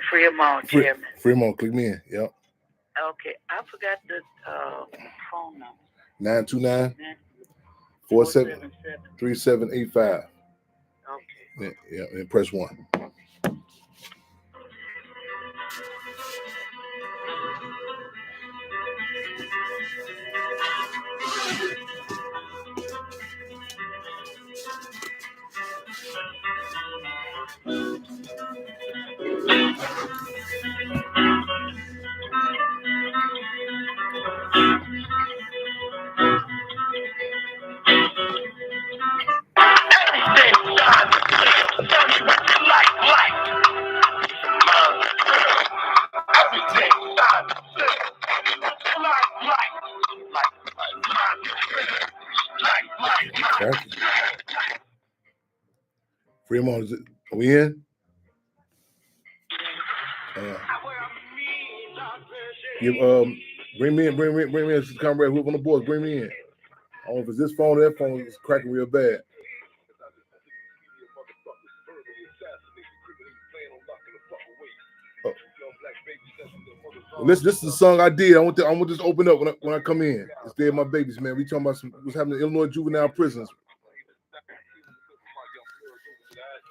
Fremont, Chairman. Fremont, click me in. Yep. Okay, I forgot the phone number. 929-473785. Okay. Yeah, and press 1. Fremont, are we in? Bring me in, comrade. Whoever on the board, bring me in. I don't know if it's this phone or that phone is cracking real bad. Well, this is the song I did. I want this to open up when I come in. It's Dead My Babies, man. We talking about what's happening in Illinois juvenile prisons.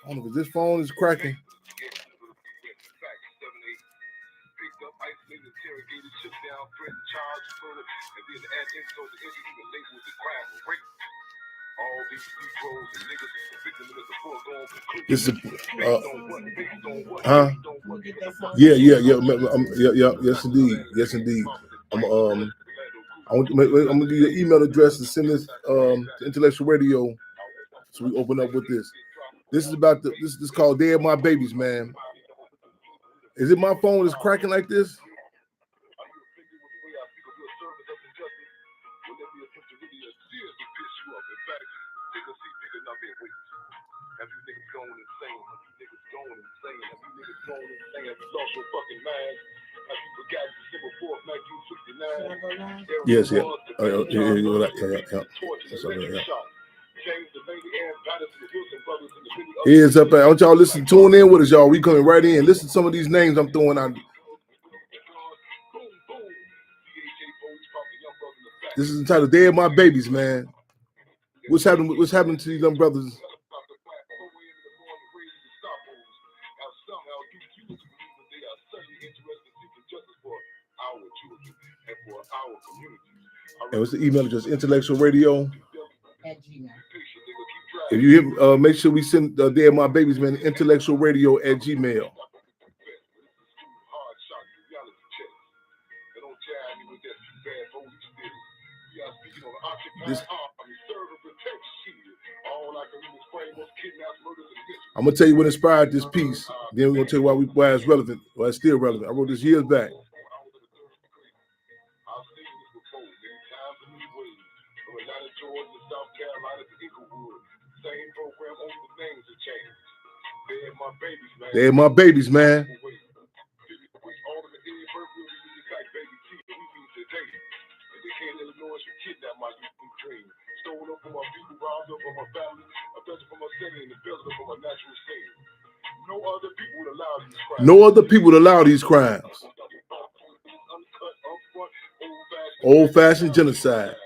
I don't know if this phone is cracking. This is Yeah. Yes, indeed. I'm gonna give you an email address to send this to Intellectual Radio, so we open up with this. This is about this is called Dead My Babies, man. Is it my phone is cracking like this? Yes, yeah. Here's up. I want y'all listen, tune in with us, y'all. We coming right in. Listen to some of these names I'm throwing out. This is entitled "Dead My Babies," man. What's happening? What's happening to these young brothers? And what's the email address? Intellectual Radio @gmail. If you hear, make sure we send Dead My Babies, man. Intellectual Radio @gmail. I'm gonna tell you what inspired this piece. Then we're gonna tell you why it's relevant. Why it's still relevant. I wrote this years back. They're my babies, man. No other people would allow these crimes. Old-fashioned genocide.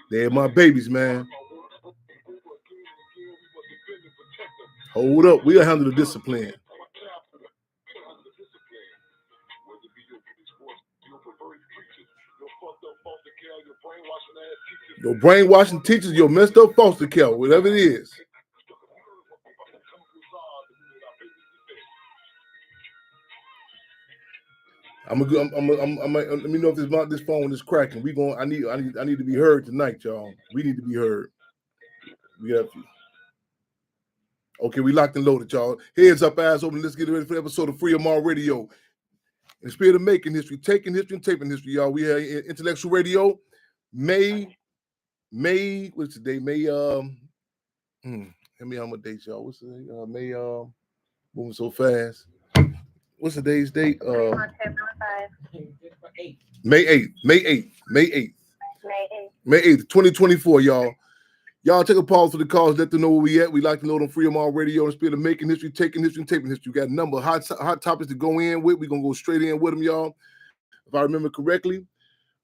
They're my babies, man. Hold up. We'll handle the discipline. Your brainwashing teachers, your messed up foster care, whatever it is. Let me know if this phone is cracking. I need to be heard tonight, y'all. We need to be heard. We have to. Okay, we locked and loaded, y'all. Heads up, eyes open. Let's get ready for the episode of Free Amar Radio. In the spirit of making history, taking history, and taping history, y'all. We have Intellectual Radio, May, what's today? May, let me how much dates, y'all. What's today? May, moving so fast. What's today's date? May 8th. May 8th, 2024, y'all. Y'all take a pause for the calls. Let them know where we at. We like to know on Free Amar Radio in the spirit of making history, taking history, and taping history. We got a number of hot topics to go in with. We're going to go straight in with them, y'all. If I remember correctly,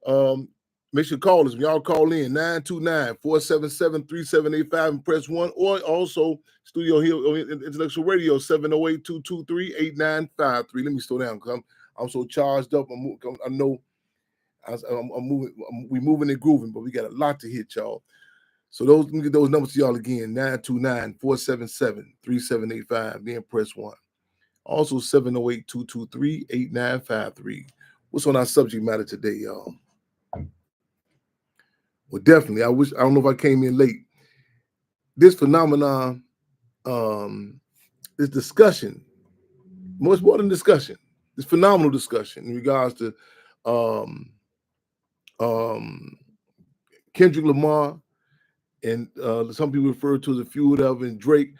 make sure to call us. When y'all call in, 929-477-3785 and press 1. Or also, Studio Hill Intellectual Radio, 708-223-8953. Let me slow down because I'm so charged up. I know I'm moving. We moving and grooving, but we got a lot to hit, y'all. So let me get those numbers to y'all again, 929-477-3785, then press 1. Also, 708-223-8953. What's on our subject matter today, y'all? Well, definitely, I don't know if I came in late. This phenomenon, this discussion, much more than discussion, this phenomenal discussion in regards to Kendrick Lamar, and some people refer to the feud of and Drake.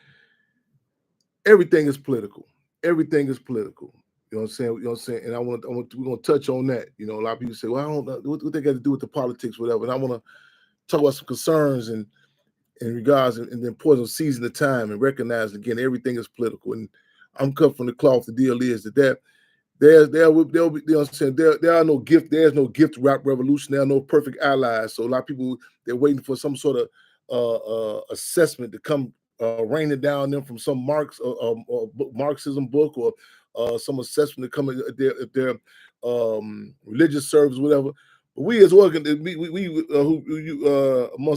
Everything is political. Everything is political. You know what I'm saying? You know what I'm saying? And we're gonna touch on that. You know, a lot of people say, well, I don't know what they got to do with the politics, whatever. And I want to talk about some concerns and in regards and the importance of seizing the time and recognizing again everything is political. And I'm cut from the cloth. The deal is that there's no gift rap revolution. There are no perfect allies. So a lot of people, they're waiting for some sort of assessment to come raining down them from some Marxism book or some assessment to come at their religious service, whatever. But we as amongst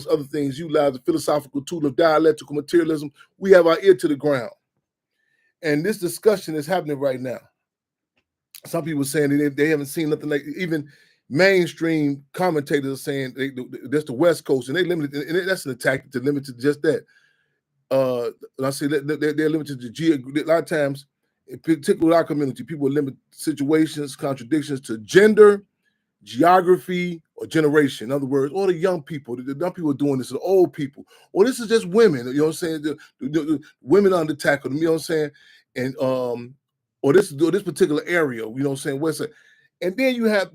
other things, utilize the philosophical tool of dialectical materialism. We have our ear to the ground, and this discussion is happening right now. Some people are saying that they haven't seen nothing like, even mainstream commentators are saying that's the West Coast, and they limited, and that's an attack to limit to just that. I say that they're limited to a lot of times, in particular our community, people limit situations, contradictions to gender, geography, or generation. In other words, all the young people are doing this, the old people, or this is just women. You know what I'm saying? The women under attack. You know what I'm saying? And or this particular area. You know what I'm saying? West side. And then you have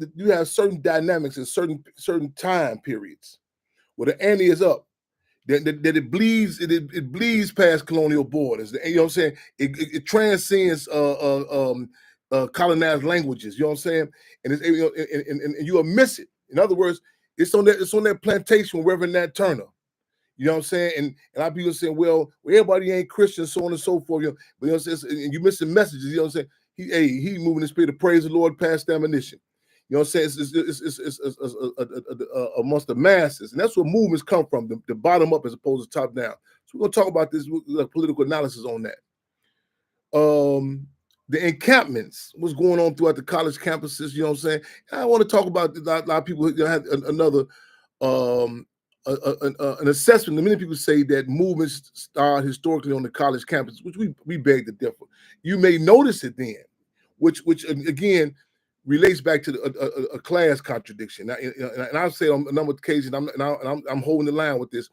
certain dynamics in certain time periods where the ante is up. That it bleeds past colonial borders. You know what I'm saying? It transcends colonized languages. You know what I'm saying? And it's, and you'll miss it. In other words, it's on that plantation with Reverend Nat Turner. You know what I'm saying? And a lot of people saying, well, everybody ain't Christian, so on and so forth. But you know what I'm saying? And you missing messages. You know what I'm saying? He moving the spirit of praise the Lord past ammunition. You know what I'm saying? It's amongst the masses. And that's where movements come from, the bottom up as opposed to top down. So we're going to talk about this political analysis on that. The encampments, what's going on throughout the college campuses, you know what I'm saying? I want to talk about a lot of people have another an assessment. Many people say that movements start historically on the college campus, which we beg to differ. You may notice it then, which again relates back to a class contradiction. And I've said on a number of occasions, I'm holding the line with this.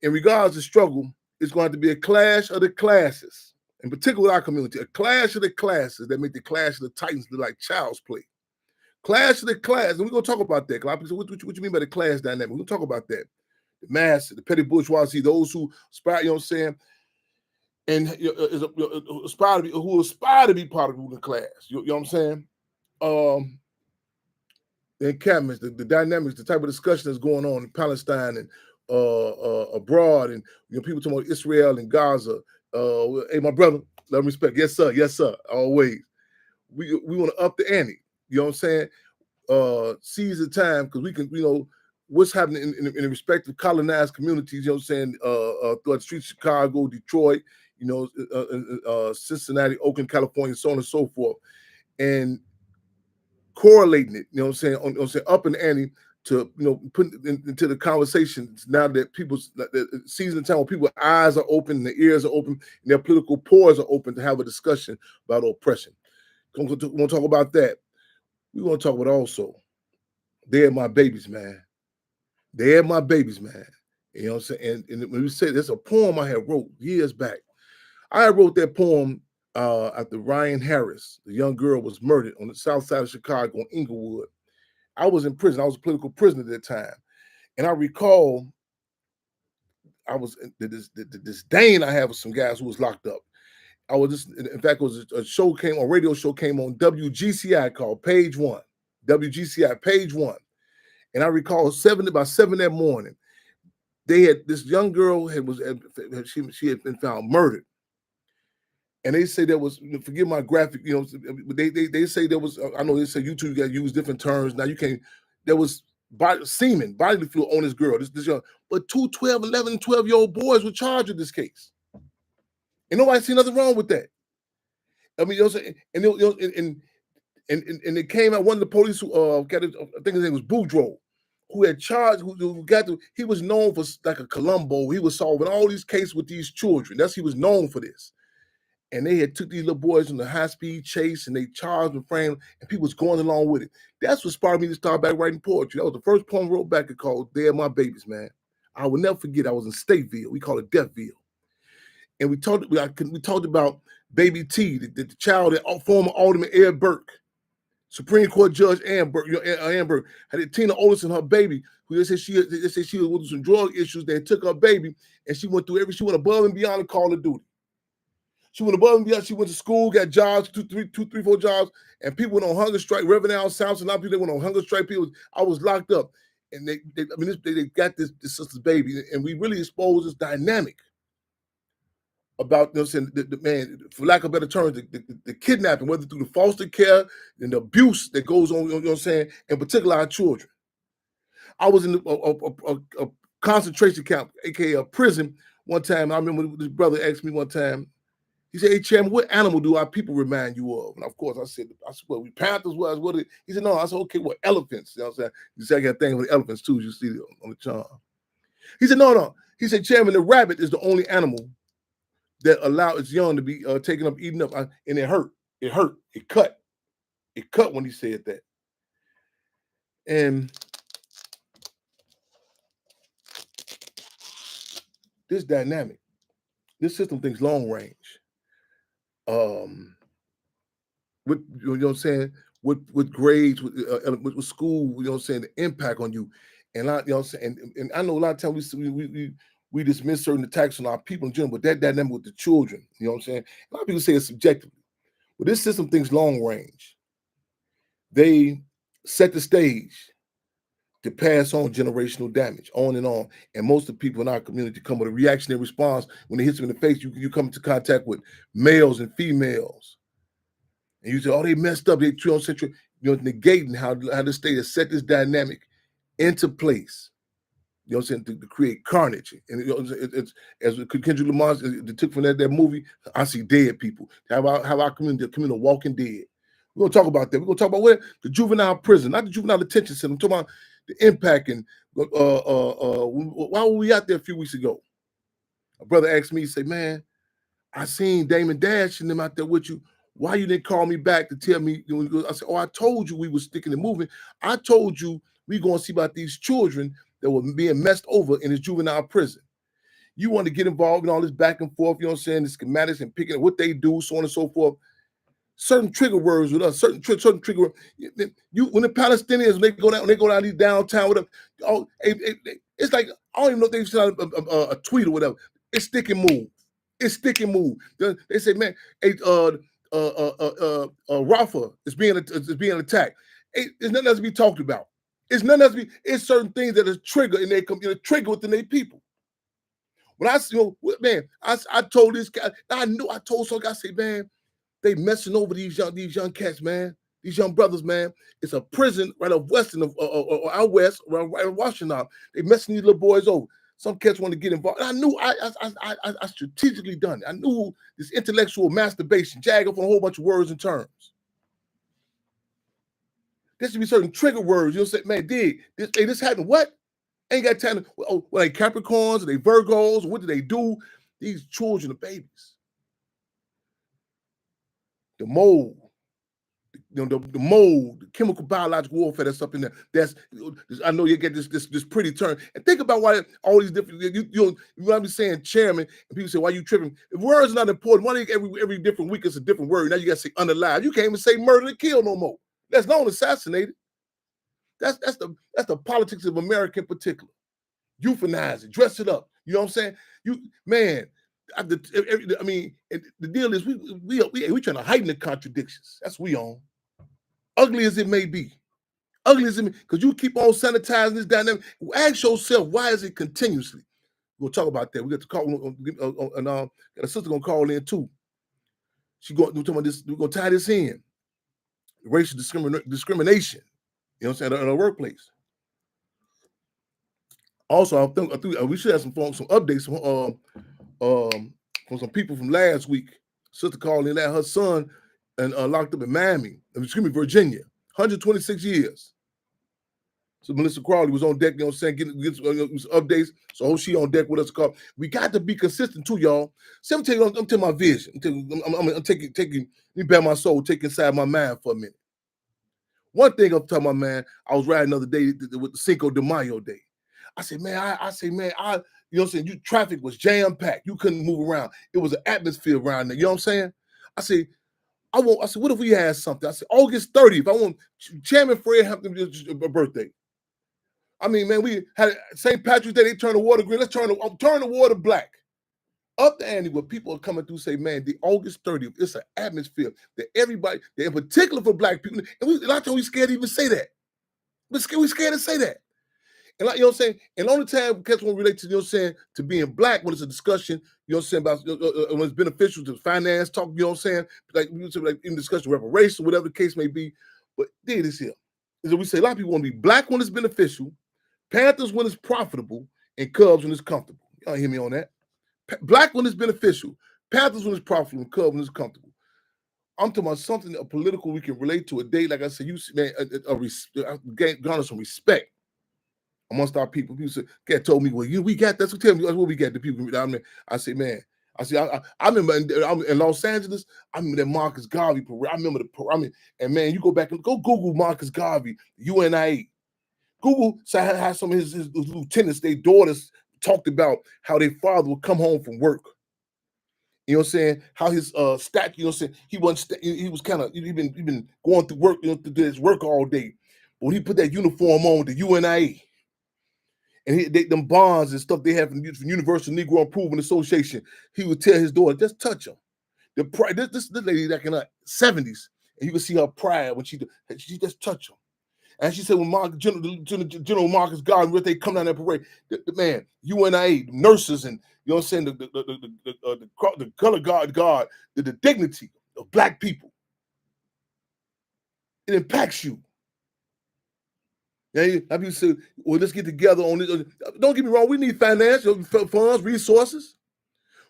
In regards to struggle, it's going to be a clash of the classes, in particular with our community, a clash of the classes that make the clash of the titans look like child's play. Clash of the class, and we're going to talk about that. What you mean by the class dynamic? We're going to talk about that. The mass, the petty bourgeoisie, those who aspire, you know what I'm saying, and aspire to be part of the ruling class. You know what I'm saying? The encampments, the dynamics, the type of discussion that's going on in Palestine and abroad, and people talking about Israel and Gaza. Hey, my brother, love and respect. Yes, sir, always. We want to up the ante. You know what I'm saying? Seize the time, because we can, what's happening in the respective colonized communities, you know what I'm saying, throughout the streets of Chicago, Detroit, Cincinnati, Oakland, California, so on and so forth. And correlating it, you know what I'm saying, up and ante to, put into the conversations now that people's season time where people's eyes are open, their ears are open, and their political pores are open to have a discussion about oppression. We're going to talk about that. We're going to talk about also, they're my babies, man. They're my babies, man. You know what I'm saying? And when we say there's a poem I had wrote years back. I wrote that poem after Ryan Harris, the young girl, was murdered on the south side of Chicago in Inglewood. I was in prison. I was a political prisoner at that time. And I recall I was the disdain I had with some guys who was locked up. I was just, in fact, it was a radio show came on WGCI called Page One. WGCI Page One. And I recall about 7 that morning, they had this young girl she had been found murdered. And they say there was, forgive my graphic, they say there was, I know they say YouTube, you got to use different terms. Now you can't, there was semen, bodily fluid on this girl, this young, but 2 12, 11, 12-year-old boys were charged with this case. And nobody see nothing wrong with that. I mean, and it came out, one of the police who got it, I think his name was Boudreaux, who had charged, he was known for like a Columbo. He was solving all these cases with these children. He was known for this. And they had took these little boys on the high-speed chase, and they charged and framed, and people was going along with it. That's what sparked me to start back writing poetry. That was the first poem I wrote back, called "They're My Babies," man. I will never forget. I was in Stateville. We call it Deathville. And we talked about Baby T, the child that former Alderman Ed Burke, Supreme Court Judge Ann Burke, had Tina Olson, her baby, who they said she was with some drug issues. They took her baby, and she went above and beyond the call of duty. She went above and beyond. She went to school, got jobs, 2, 3, 4 jobs, and people went on hunger strike. Reverend Al South and a lot of people, they went on hunger strike. I was locked up, and they got this sister's baby, and we really exposed this dynamic about, the man, for lack of better terms, the kidnapping, whether through the foster care and the abuse that goes on, you know what I'm saying, in particular our children. I was in a concentration camp, aka a prison, one time. I remember this brother asked me one time. He said, "Hey, Chairman, what animal do our people remind you of?" And of course, I said, "Well, we panthers." What? He said, "No." I said, "Okay, what, elephants?" You know what I'm saying? You see, I got a thing with elephants too. You see on the charm. He said, "No." He said, "Chairman, the rabbit is the only animal that allowed its young to be taken up, eaten up, and it hurt. It hurt. It cut. It cut when he said that." And this dynamic, this system thinks long range. With, you know what I'm saying, with grades, with school, you know what I'm saying, the impact on you. And you know what I'm saying, and I know a lot of times we dismiss certain attacks on our people in general, but that dynamic with the children, you know what I'm saying? A lot of people say it's subjectively. But this system thinks long range. They set the stage to pass on generational damage, on and on. And most of the people in our community come with a reactionary response when it hits them in the face. You come into contact with males and females. And you say, "Oh, they messed up. They negating how the state has set this dynamic into place." You know what I'm saying? To create carnage. And it's as Kendrick Lamar took from that movie, "I see dead people." How our community, the community walking dead. We're gonna talk about that. We're gonna talk about the juvenile prison, not the juvenile detention center. I'm talking about the impact. And why were we out there a few weeks ago? A brother asked me, he said, "Man, I seen Damon Dash and them out there with you. Why you didn't call me back to tell me?" I said, "Oh, I told you we were sticking and moving. I told you we going to see about these children that were being messed over in this juvenile prison. You want to get involved in all this back and forth, you know what I'm saying, the schematics and picking up what they do, so on and so forth. Certain trigger words with us, certain trigger words. When the Palestinians, when they go down these downtown, whatever, it's like, I don't even know if they've sent a tweet or whatever. It's stick and move. It's stick and move. They say, "Man, hey, Rafah is being attacked." Hey, there's nothing else to be talked about. It's none of it's certain things that are trigger and they trigger within their people. When I see, man, I told this guy, I told some guy, I say, man, they messing over these young cats, man. These young brothers, man. It's a prison right up western of out west, right in Washington. They messing these little boys over. Some cats want to get involved. And I knew I strategically done it. I knew this intellectual masturbation, jag up on a whole bunch of words and terms. There should be certain trigger words. You'll say, man, this happened. What? Ain't got time to, well, they Capricorns, are they Virgos? What do they do? These children are babies. The mold, the mold, the chemical biological warfare that's up in there. I know you get this pretty term. And think about why all these different, you know I'm saying, chairman, and people say, why you tripping? If words are not important, why every different week is a different word? Now you got to say unalive. You can't even say murder and kill no more. That's not assassinated. That's the politics of America in particular. Euphanize it, dress it up. You know what I'm saying? I mean, the deal is we trying to heighten the contradictions. That's what we on. Ugly as it may be, because you keep on sanitizing this dynamic. Ask yourself, why is it continuously? We'll talk about that. We got to call, and got a sister gonna call in too. We're talking about this. We're gonna tie this in. Racial discrimination. You know what I'm saying, in our workplace. Also, I think we should have some updates from some people from last week. Sister called in that her son and locked up in Virginia, 126 years. So Melissa Crawley was on deck, you know what I'm saying, getting updates. So she on deck with us. We got to be consistent too, y'all. See, I'm telling my vision. I'm taking, let me bear my soul, take inside my mind for a minute. One thing I'm talking about, man, I was riding the other day with the Cinco de Mayo day. I said, man, you know what I'm saying? Traffic was jam-packed. You couldn't move around. It was an atmosphere around there. You know what I'm saying? I said, what if we had something? I said, August 30th. I want Chairman Fred Hampton's birthday. I mean, man, we had St. Patrick's Day. They turned the water green. Let's turn the water black. Up the ante, where people are coming through say, man, the August 30th, it's an atmosphere that everybody, that in particular for Black people, and a lot of times we scared to even say that. We scared to say that. And like, you know what I'm saying? And the only time cats won't relate to, you know what I'm saying, to being Black when it's a discussion, you know what I'm saying, about when it's beneficial to finance talk, you know what I'm saying? Like in discussion reparations, whatever the case may be. But there this here. Is that we say a lot of people want to be Black when it's beneficial, Panthers when it's profitable, and Cubs when it's comfortable. Y'all hear me on that? Black when it's beneficial, Panthers when it's profitable, and Cubs when it's comfortable. I'm talking about something political we can relate to a day. Like I said, garner some respect amongst our people. People say, "Cat told me, well, we got that's what tell me what we got." The people, I say, man, I remember in Los Angeles. I remember that Marcus Garvey parade. I remember and man, you go back and go Google Marcus Garvey, UNIA. Google how some of his lieutenants, their daughters, talked about how their father would come home from work. You know what I'm saying? How his statue, you know what I'm saying? He was kind of, he'd been going through work, to do his work all day. But when he put that uniform on, the UNIA, and them bonds and stuff they have from Universal Negro Improvement Association, he would tell his daughter, just touch him. This lady back in the 70s, and you can see her pride when she just touch him. And she said, when General Marcus Garvey, they come down that parade, the man, UNIA, the nurses, and you know what I'm saying, the color guard, the dignity of Black people. It impacts you. Yeah, people say, well, let's get together on this. Don't get me wrong, we need financial funds, resources.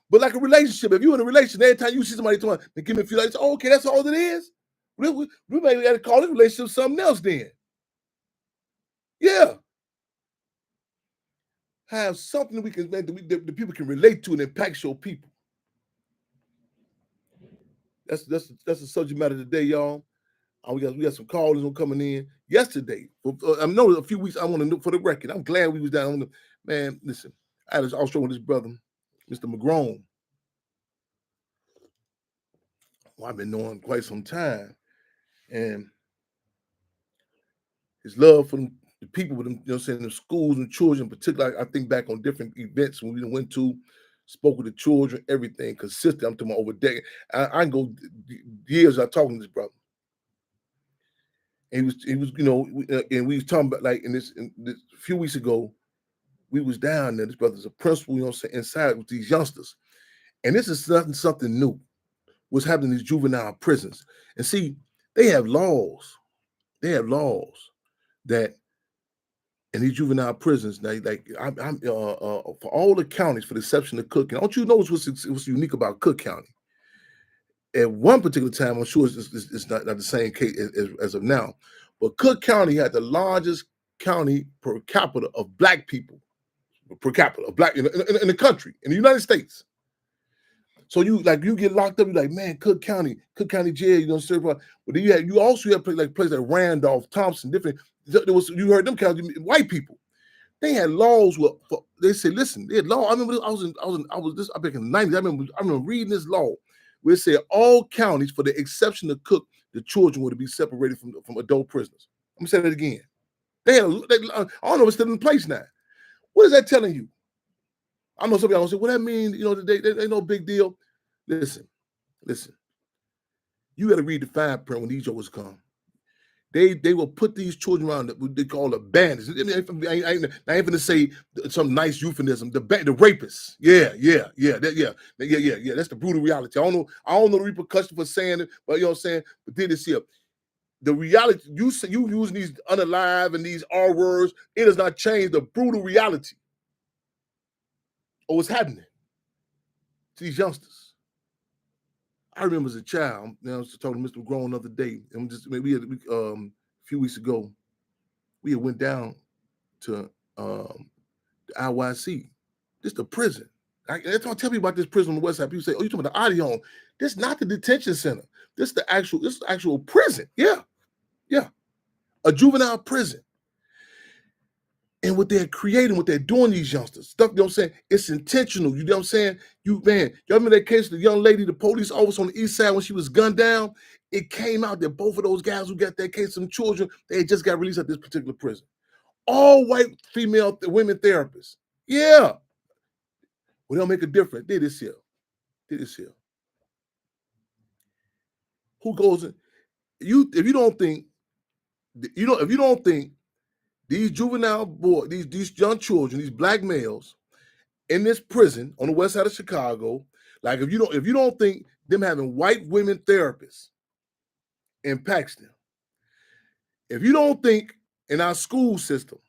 But like a relationship, if you're in a relationship, every time you see somebody talking, they give me a feel like, oh, okay, that's all it is. We maybe got to call this relationship something else then. Yeah. Have something we can make that people can relate to and impact your people. That's the subject matter today, y'all. We got some callers coming in yesterday. I know a few weeks. I want to know for the record. I'm glad we was down on the man. Listen, I was talking with this brother, Mr. McGrone. Well, I've been knowing quite some time, and his love for the people with them, you know, saying the schools and children, in particular. I think back on different events when we went to, spoke with the children, everything consistent. I'm talking about over decades. I can go years. I talking to this brother, And he was, and we was talking about like in this a few weeks ago, we was down there. This brother's a principal, inside with these youngsters, and this is something new. What's happening in these juvenile prisons? And see, they have laws. They have laws that in these juvenile prisons, I'm for all the counties, for the exception of Cook County. Don't you know what's unique about Cook County? At one particular time, I'm sure it's not the same case as of now, but Cook County had the largest county per capita of black people, per capita of black in the country, in the United States. So you get locked up, you're like, man, Cook County jail, sir. But then you also have places like Randolph, Thompson, different. You heard them counties, white people. They had laws they said, listen, they had law. I remember I back in the 90s. I remember reading this law where it said all counties, for the exception of Cook, the children were to be separated from adult prisoners. I'm gonna say that again. I don't know if it's still in place now. What is that telling you? I know some of y'all gonna say, well, that means, they no big deal. Listen. You got to read the fine print when these jokers come. They will put these children around what they call the bandits. I ain't going to say some nice euphemism. The rapists. Yeah. That's the brutal reality. I don't know the repercussion for saying it, but you know what I'm saying. But then this here, the reality you using these unalive and these R words, it does not change the brutal reality of what's happening to these youngsters. I remember as a child, I was talking to Mr. McGrone the other day, and a few weeks ago, we had went down to the IYC. This is the prison. That's what I tell people about this prison on the west side. People say, oh, you're talking about the Odeon. This is not the detention center. This is the actual prison. Yeah. A juvenile prison. And what they're creating, what they're doing, these youngsters, stuff, you know what I'm saying? It's intentional. You know what I'm saying? Y'all remember that case of the young lady, the police officer on the east side when she was gunned down? It came out that both of those guys who got that case, some children, they had just got released at this particular prison. All white women therapists. Yeah. Well, they don't make a difference. Did this here. Who goes in? If you don't think these juvenile boys, these young children, these black males in this prison on the west side of Chicago, like if you don't think them having white women therapists impacts them, if you don't think in our school system,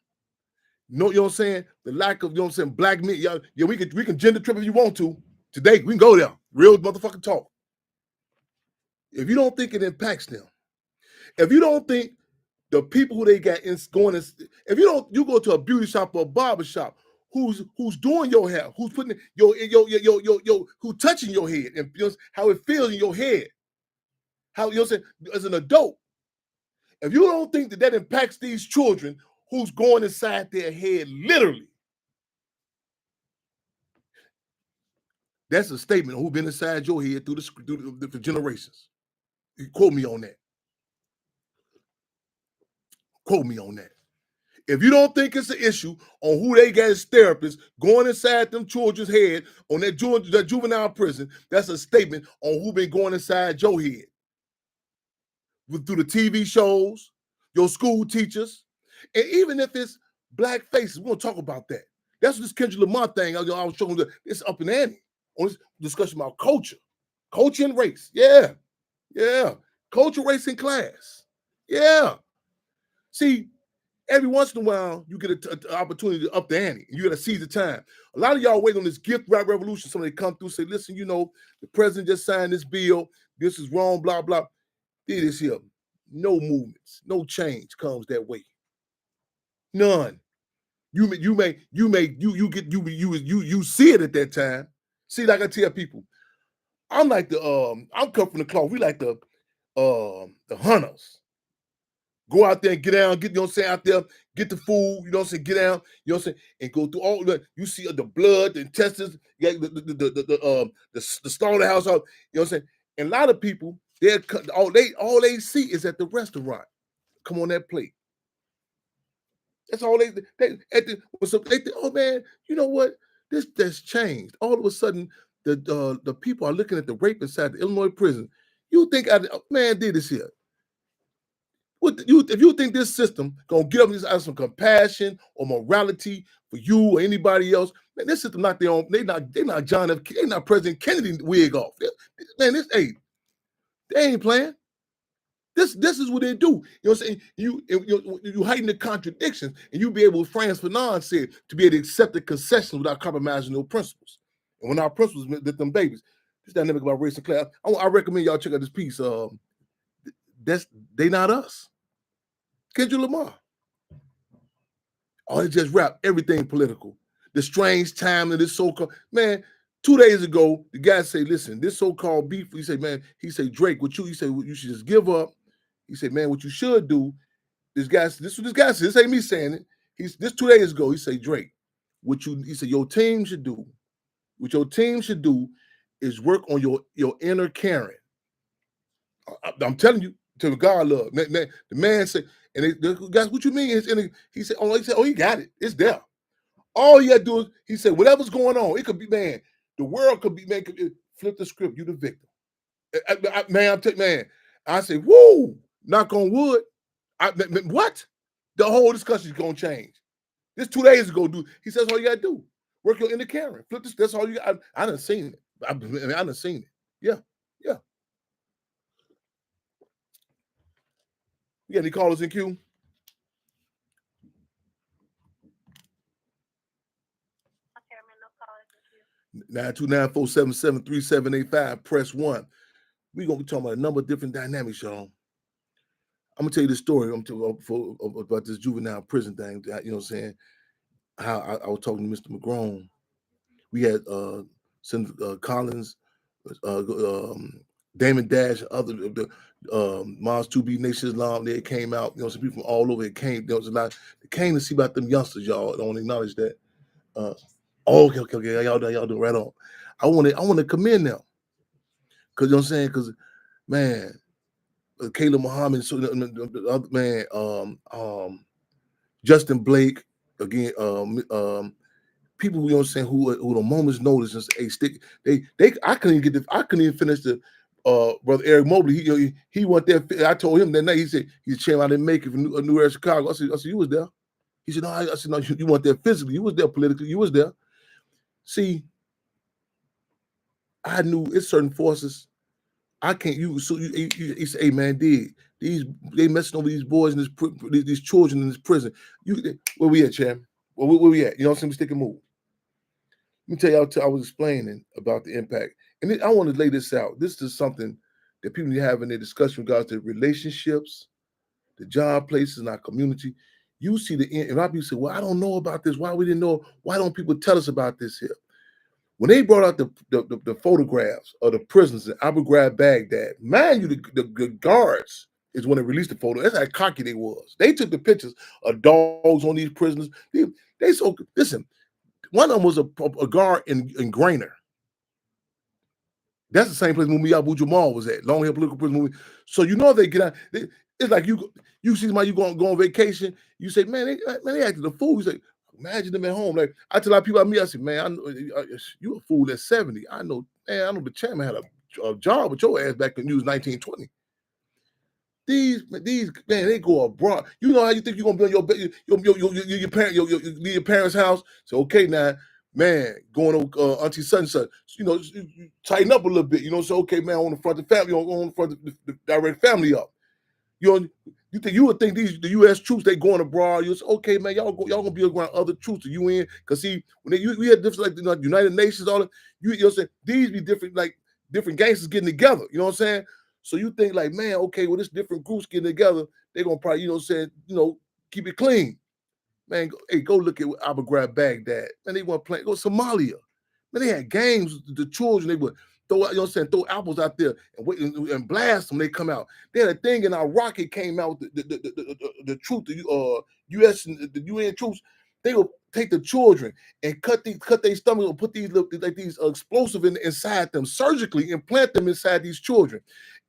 you know what I'm saying, the lack of, you know what I'm saying, black men, yeah, we can gender trip if you want to. Today we can go there, real motherfucking talk. If you don't think it impacts them, if you don't think the people who they got if you go to a beauty shop or a barber shop, who's doing your hair, who's putting who's touching your head, and how it feels in your head, how saying as an adult, if you don't think that impacts these children, who's going inside their head literally, that's a statement of who's been inside your head through the generations. You quote me on that. If you don't think it's an issue on who they got as therapists going inside them children's head on that juvenile prison, that's a statement on who been going inside your head. Through the TV shows, your school teachers, and even if it's black faces, we're going to talk about that. That's what this Kendrick Lamar thing I was showing you. It's up in the ante on this discussion about culture and race. Yeah. Culture, race, and class. Yeah. See, every once in a while, you get an opportunity to up the ante. You got to seize the time. A lot of y'all wait on this gift wrap revolution. Somebody come through and say, listen, the president just signed this bill. This is wrong, blah, blah. Did this here. No movements, no change comes that way. None. You see it at that time. See, like I tell people, I'm like I'm cut from the cloth. We like the hunters. Go out there and get down, out there, get the food, get down, and go through all the, you see the blood, the intestines, the slaughterhouse, and a lot of people, all they see is at the restaurant. Come on that plate. That's all they think, oh man, you know what? This that's changed. All of a sudden, the people are looking at the rape inside the Illinois prison. You think man did this here? If you think this system gonna get up and have some compassion or morality for you or anybody else, man, this system not their own. They not John F. They not President Kennedy wig off. Man, they ain't playing. This is what they do. You know what I'm saying? You heighten the contradictions, and you be able, Franz Fanon said, to be able to accept the concessions without compromising those principles. And when our principles met them babies, this dynamic about race and class. I recommend y'all check out this piece. They not us. Kendrick Lamar. Oh, they just rap everything political. The strange time of this so-called man. 2 days ago, the guy say, "Listen, this so-called beef." He say, "Man," he say, "Drake, what you?" He say, well, "You should just give up." He said, "Man, what you should do." This is what this guy said. This ain't me saying it. This 2 days ago. He said, "Drake, he said, your team should do. What your team should do is work on your inner caring." I'm telling you, to God love. Man, the man said, and guys, what you mean? He said, "Oh, he got it. It's there. All you gotta do is," he said, "whatever's going on, it could be, man, the world could be, man, flip the script. You the victim." Man, I say, "Woo, knock on wood." What? The whole discussion is gonna change. This 2 days ago, dude. He says all you gotta do. Work your inner Karen. Flip this. That's all you got. I done seen it. I done seen it. Yeah. Yeah. You got any callers in queue? 929-477-3785. Press 1. We're gonna be talking about a number of different dynamics, y'all. I'm gonna tell you the story. About this juvenile prison thing. You know what I'm saying? How I was talking to Mr. McGrone. We had Senator Collins, Damon Dash, other the Mars 2B Nation Islam. They came out. You know, some people from all over. It came. There was a lot. They came to see about them youngsters. Y'all don't acknowledge that. Okay. Y'all do right on. I want to commend them, because you know what I'm saying. Because man, Caleb Muhammad, so the other man, Justin Blake, again, people, you know what I'm saying, who the moment's notice and say, hey, stick. I couldn't even finish the brother Eric Mobley. He went there. I told him that night. He said he's chairman. I didn't make it from New Era, Chicago. I said you was there. He said no. I said no. You weren't there physically. You was there politically. You was there. See, I knew it's certain forces. I can't. You say, hey man, they messing over these boys and these children in this prison. Where we at, Chairman? Where we at? You know what I'm saying? Stick and move. Let me tell y'all, I was explaining about the impact. And I want to lay this out. This is something that people need to have in their discussion in regards to relationships, the job places in our community. You see and a lot of people say, well, I don't know about this. Why we didn't know? Why don't people tell us about this here? When they brought out the photographs of the prisoners in Abu Ghraib, Baghdad, mind you, the guards is when they released the photo. That's how cocky they was. They took the pictures of dogs on these prisoners. Listen, one of them was a guard in Grainer. That's the same place Mumia Abu Jamal was at, Long Hill Political Prison. So you know they get out. It's like you see somebody, you go on vacation. You say, man, they acted a fool. You say, imagine them at home. Like I tell a lot of people I meet, I say, man, I know you a fool at 70. I know the chairman had a job with your ass back when you was 1920. These man, they go abroad. You know how you think you're gonna be on your parents' house? So okay now. Man, going to Auntie such and such, you tighten up a little bit, so okay, man, on the front of the family, on the front of the direct family up. You would think the U.S. troops, they going abroad. You say, okay, man, y'all gonna be around other troops, the UN, because see, when we had different, like the United Nations, all that, you know what I'm saying, these be different, like different gangsters getting together, you know what I'm saying? So you think like, man, okay, well, this different groups getting together, they're gonna probably, keep it clean. Man, go look at Abu Ghraib, Baghdad. Man, they want to play. Go Somalia. Man, they had games. The children, they would throw apples out there and blast them. They come out. They had a thing in Iraq. It came out. The truth, the U.S. and the UN troops, they would take the children and cut their stomach and put these explosive inside them, surgically implant them inside these children,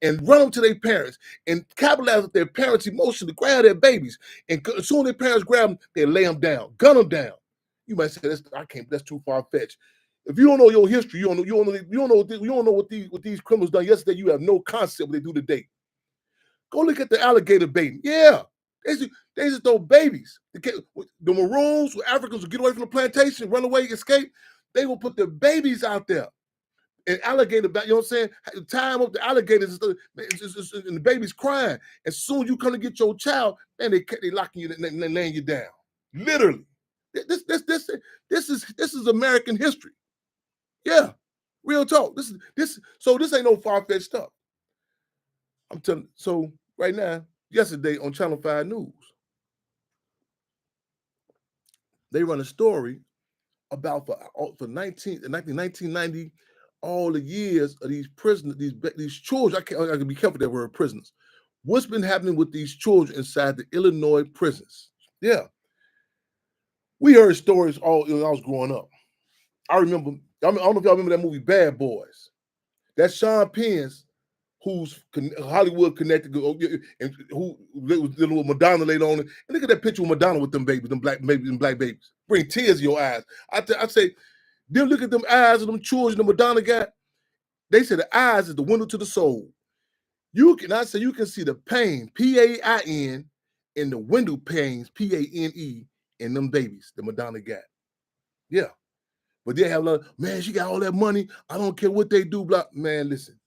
and run them to their parents and capitalize with their parents' emotion to grab their babies. And as soon as their parents grab them, they lay them down, gun them down. You might say that's too far fetched. If you don't know your history, you don't know what these criminals done yesterday. You have no concept what they do today. Go look at the alligator baiting. Yeah, they just throw babies. The Maroons, where Africans will get away from the plantation, run away, escape. They will put the babies out there and alligator back. You know what I'm saying? Tie them up the alligators and stuff, and the baby's crying. As soon as you come to get your child, man, they locking you and they laying you down. Literally. This is American history. Yeah, real talk. So this ain't no far-fetched stuff. I'm telling. So right now, yesterday on Channel 5 News, they run a story about for 1990, all the years of these prisoners, these children. I can be careful that word prisoners. What's been happening with these children inside the Illinois prisons? Yeah, we heard stories all when I was growing up. I remember. I don't know if y'all remember that movie Bad Boys. That's Sean Penn's, who's Hollywood connected, and who was dealing with Madonna later on. And look at that picture of Madonna with them babies, them black babies. Bring tears to your eyes. I say, then look at them eyes of them children the Madonna got. They say the eyes is the window to the soul. You can see the pain, PAIN, in the window panes, PANE, in them babies the Madonna got. Yeah. But they have a lot of, man, she got all that money. I don't care what they do. Blah. Man, listen.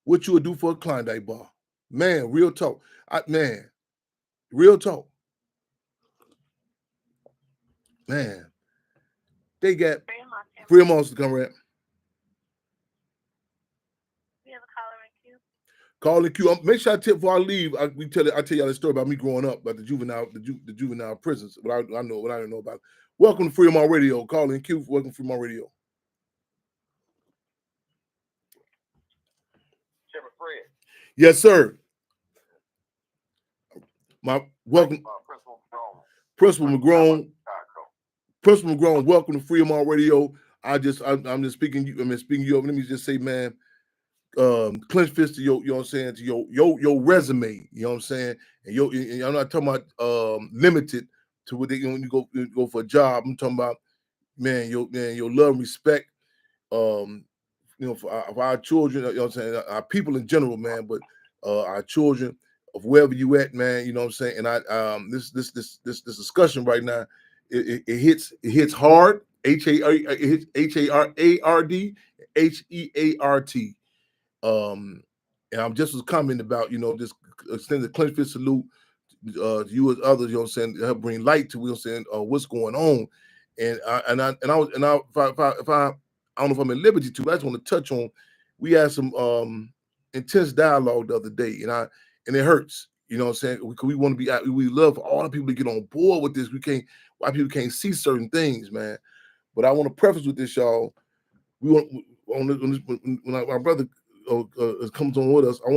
What you would do for a Klondike bar. Man, real talk. Real talk. Man, they got Free monsters to come right. We have a caller in queue. Call the queue. Make sure I tell before I leave. I tell y'all the story about me growing up, about the juvenile prisons. What I don't know about. Welcome to Freedom on Radio. Call in queue. Welcome to Freedom on Radio. Yes, sir. My welcome, Principal McGrone. Principal McGrone, welcome to Freedom on Radio. I'm just speaking you. Speaking you over. Let me just say, man, clench fist to your, you know what I'm saying, to your resume. You know what I'm saying, and I'm not talking about limited to what they when you go for a job. I'm talking about your love and respect. For our children, you know what I'm saying, our people in general, man, but our children of wherever you at, man, you know what I'm saying. And I this discussion right now, it hits hard. H-A-R-A-R-D, H-E-A-R-T. And I'm just was commenting about, just extend the clench fist salute to you as others, you know what I'm saying, to help bring light to, you know what I'm saying, what's going on. And I don't know if I'm at liberty to, but I just want to touch on, we had some intense dialogue the other day, and it hurts, you know what I'm saying? We want to be, we love for all the people to get on board with this. Why people can't see certain things, man. But I want to preface with this, y'all. When my brother comes on with us, I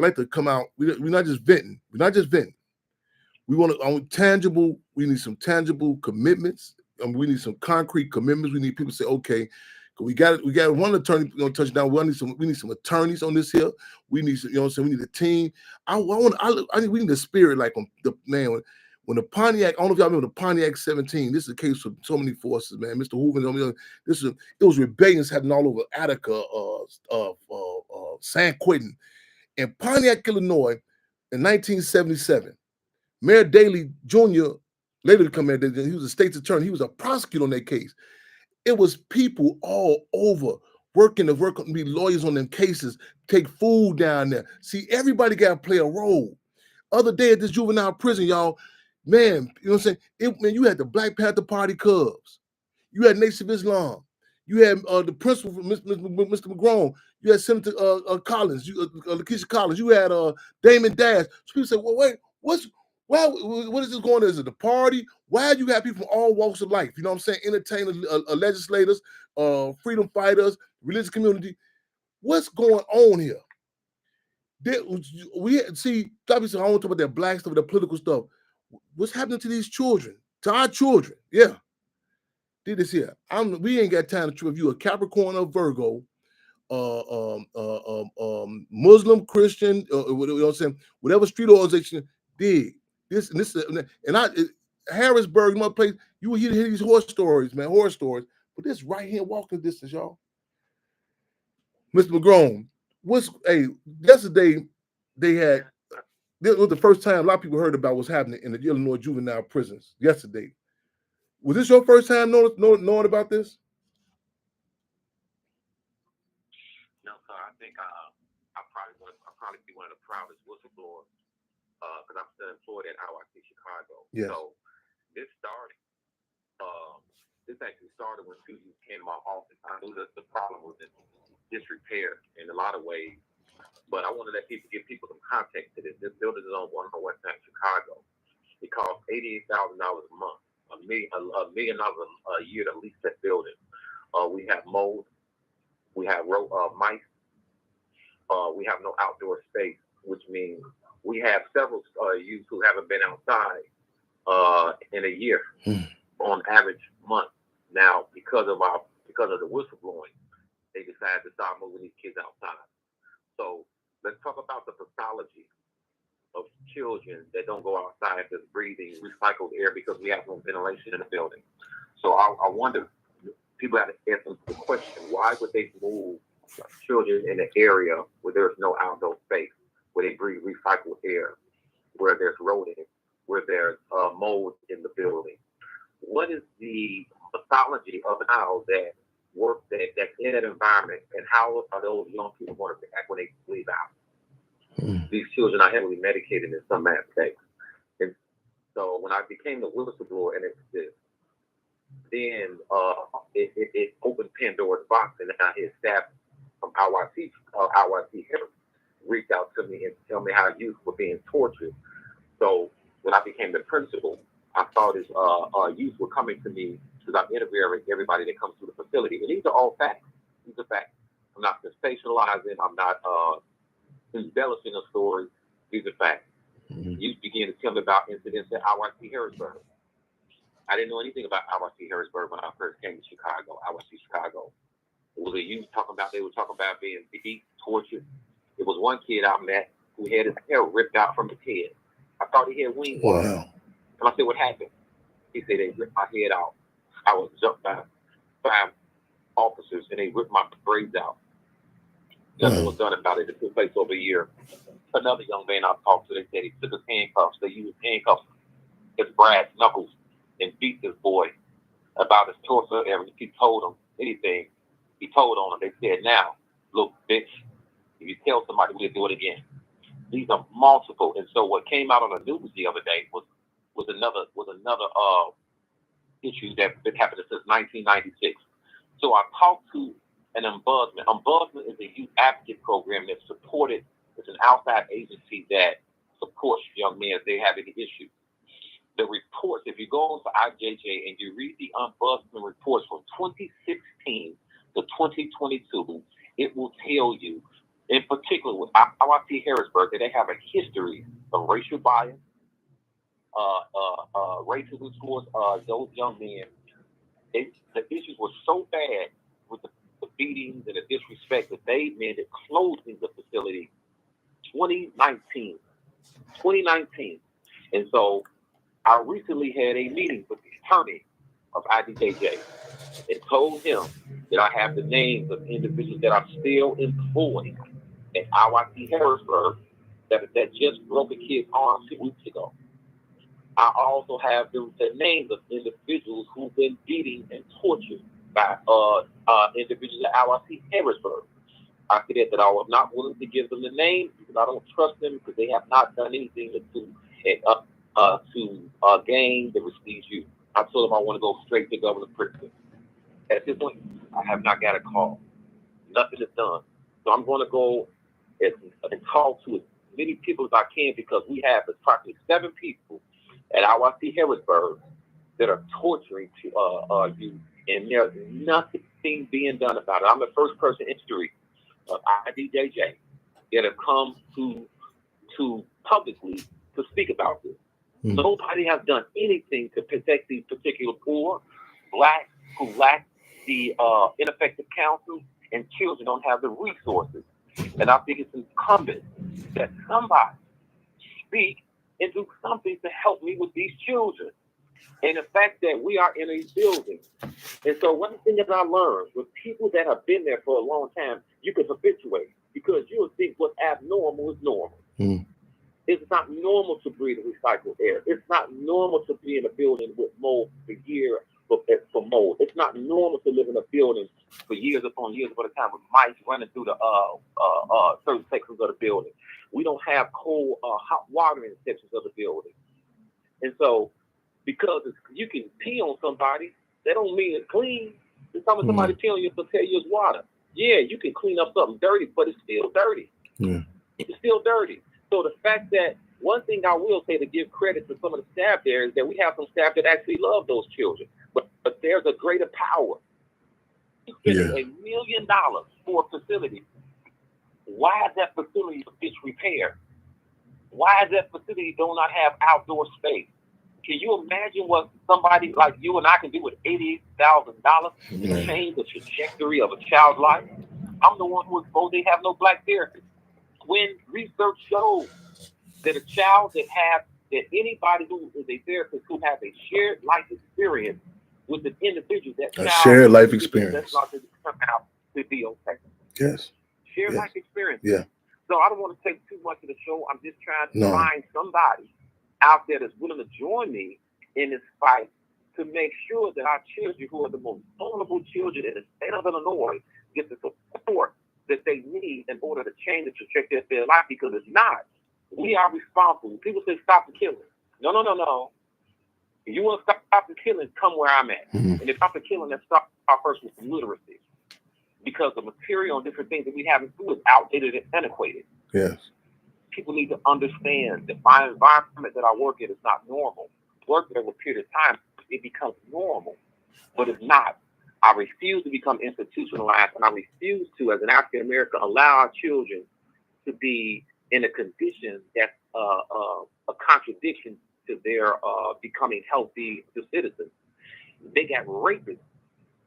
like to come out. We're not just venting. We want tangible. We need some tangible commitments. We need some concrete commitments. We need people to say, okay, we got one attorney touch down. We need some attorneys on this here. We need some, you know what I'm saying, we need a team. We need a spirit like the man when the Pontiac. I don't know if y'all remember the Pontiac 17. This is the case for so many forces, man. Mr. Hoover, it was rebellions happening all over Attica, San Quentin, and Pontiac, Illinois, in 1977. Mayor Daley Jr. later became mayor. He was a state's attorney. He was a prosecutor on that case. It was people all over working to be lawyers on them cases, take food down there. See, everybody got to play a role. Other day at this juvenile prison, y'all, man, you know what I'm saying? You had the Black Panther Party Cubs. You had Nation of Islam. You had the principal, Mr. McGrone. You had Senator Collins, Lakeisha Collins. You had Damon Dash. So people say, well, wait, what is this going on? Is it the party? Why do you have people from all walks of life? You know what I'm saying? Entertainers, legislators, freedom fighters, religious community. What's going on here? See, I want to talk about that black stuff, that political stuff. What's happening to these children? To our children? Yeah. Did this here. We ain't got time to, if you a Capricorn or Virgo, Muslim, Christian, you know what I'm saying, whatever street organization did this and this, Harrisburg, my place, you will hear these horror stories, man, but this right here, walking distance, y'all. Mr. McGrone, yesterday they had. This was the first time a lot of people heard about what's happening in the Illinois juvenile prisons yesterday. Was this your first time knowing about this? No, sir. I think I probably be one of the proudest whistleblowers because I'm still employed at IYC Chicago. Yes. So this actually started when two youth came to my office. I knew that the problem was in disrepair in a lot of ways, but I want to give people some context to this. This building is on 101 West Side, Chicago. It costs $88,000 a month, $1 million a year to lease that building. We have mold, we have mice, we have no outdoor space, which means we have several youth who haven't been outside in a year on average month. Now, because of the whistleblowing, they decided to start moving these kids outside. So let's talk about the pathology of children that don't go outside just breathing recycled air because we have no ventilation in the building. So I wonder, people have to answer the question, why would they move children in an area where there's no outdoor space, where they breathe recycled air, where there's rodent, where there's mold in the building? What is the pathology of how that work that's in that environment, and how are those young people going to react when they leave out? These children are heavily medicated in some aspects. And so when I became the whistleblower, and then it opened Pandora's box, and I had staff from IYC reach out to me and tell me how youth were being tortured. So when I became the principal, I saw this youth were coming to me because I'm interviewing everybody that comes to the facility. And these are all facts. These are facts. I'm not sensationalizing. I'm not embellishing a story. These are facts. Youth began to tell me about incidents at IYC Harrisburg. I didn't know anything about IYC Harrisburg when I first came to Chicago, IYC Chicago. It was a youth they were talking about being beat, tortured. It was one kid I met who had his hair ripped out from his head. I thought he had wings. Wow. And I said, what happened? He said, they ripped my head out. I was jumped by 5 officers and they ripped my braids out. Nothing was done about it. It took place over a year. Another young man I talked to, they said he took his handcuffs. They used handcuffs, his brass knuckles, and beat this boy about his torso area. If he told him anything, he told on him. They said, now, look, bitch, if you tell somebody, we'll do it again. These are multiple. And so what came out on the news the other day was another issue that's been happening since 1996. So I talked to an ombudsman. Ombudsman is a youth advocate program that's supported. It's an outside agency that supports young men if they have any issues. The reports, if you go on to IJJ and you read the ombudsman reports from 2016 to 2022, it will tell you, in particular with IYC Harrisburg, that they have a history of racial bias, racism towards those young men. The issues were so bad with the beatings and the disrespect that they demanded closing the facility 2019. And so I recently had a meeting with the attorney of IDJJ and told him that I have the names of individuals that are still employed at IYC Harrisburg that just broke a kid's arm 2 weeks ago. I also have the names of individuals who've been beaten and tortured by individuals at IYC Harrisburg. I said that I was not willing to give them the names because I don't trust them because they have not done anything to gain the prestige you. I told them I want to go straight to Governor Pritzker. At this point, I have not got a call. Nothing is done. So I'm going to go and talk to as many people as I can because we have approximately 7 people at IYC Harrisburg that are torturing you, and there's nothing being done about it. I'm the first person in history of IDJJ that have come to publicly to speak about this. Nobody has done anything to protect these particular poor, black, who lack the ineffective counsel, and children don't have the resources. And I think it's incumbent that somebody speak and do something to help me with these children. And the fact that we are in a building. And so one thing that I learned with people that have been there for a long time, you can habituate because you'll think what's abnormal is normal. It's not normal to breathe recycled air. It's not normal to be in a building with mold for years for mold. It's not normal to live in a building for years upon years at a time with mice running through the certain sections of the building. We don't have cold, hot water in sections of the building. And so, because you can pee on somebody, that don't mean it's clean. It's time somebody pee on you to tell you it's water. Yeah, you can clean up something dirty, but it's still dirty. It's still dirty. So the fact that one thing I will say to give credit to some of the staff there is that we have some staff that actually love those children. But there's a greater power. Spending $1 million for a facility. Why is that facility disrepair? Why is that facility do not have outdoor space? Can you imagine what somebody like you and I can do with $80,000 to change the trajectory of a child's life? I'm the one who exposed they have no black therapists. When research shows that a child that anybody who is a therapist who has a shared life experience with an individual, that a shared life experience, that's not to come out to be okay. Yes. Shared life experience. Yeah. So I don't want to take too much of the show. I'm just trying to find somebody out there that's willing to join me in this fight to make sure that our children, who are the most vulnerable children in the state of Illinois, get the support that they need in order to change the trajectory of their life. Because if not, we are responsible. People say stop the killing. No. If you want to stop the killing, come where I'm at. And if stop the killing, let's start first with literacy. Because the material and different things that we have in school is outdated and antiquated. Yes. People need to understand the environment that I work in is not normal. Work there over a period of time, it becomes normal, but it's not. I refuse to become institutionalized, and I refuse to, as an African American, allow our children to be in a condition that's a contradiction to their becoming healthy citizens. They got rapists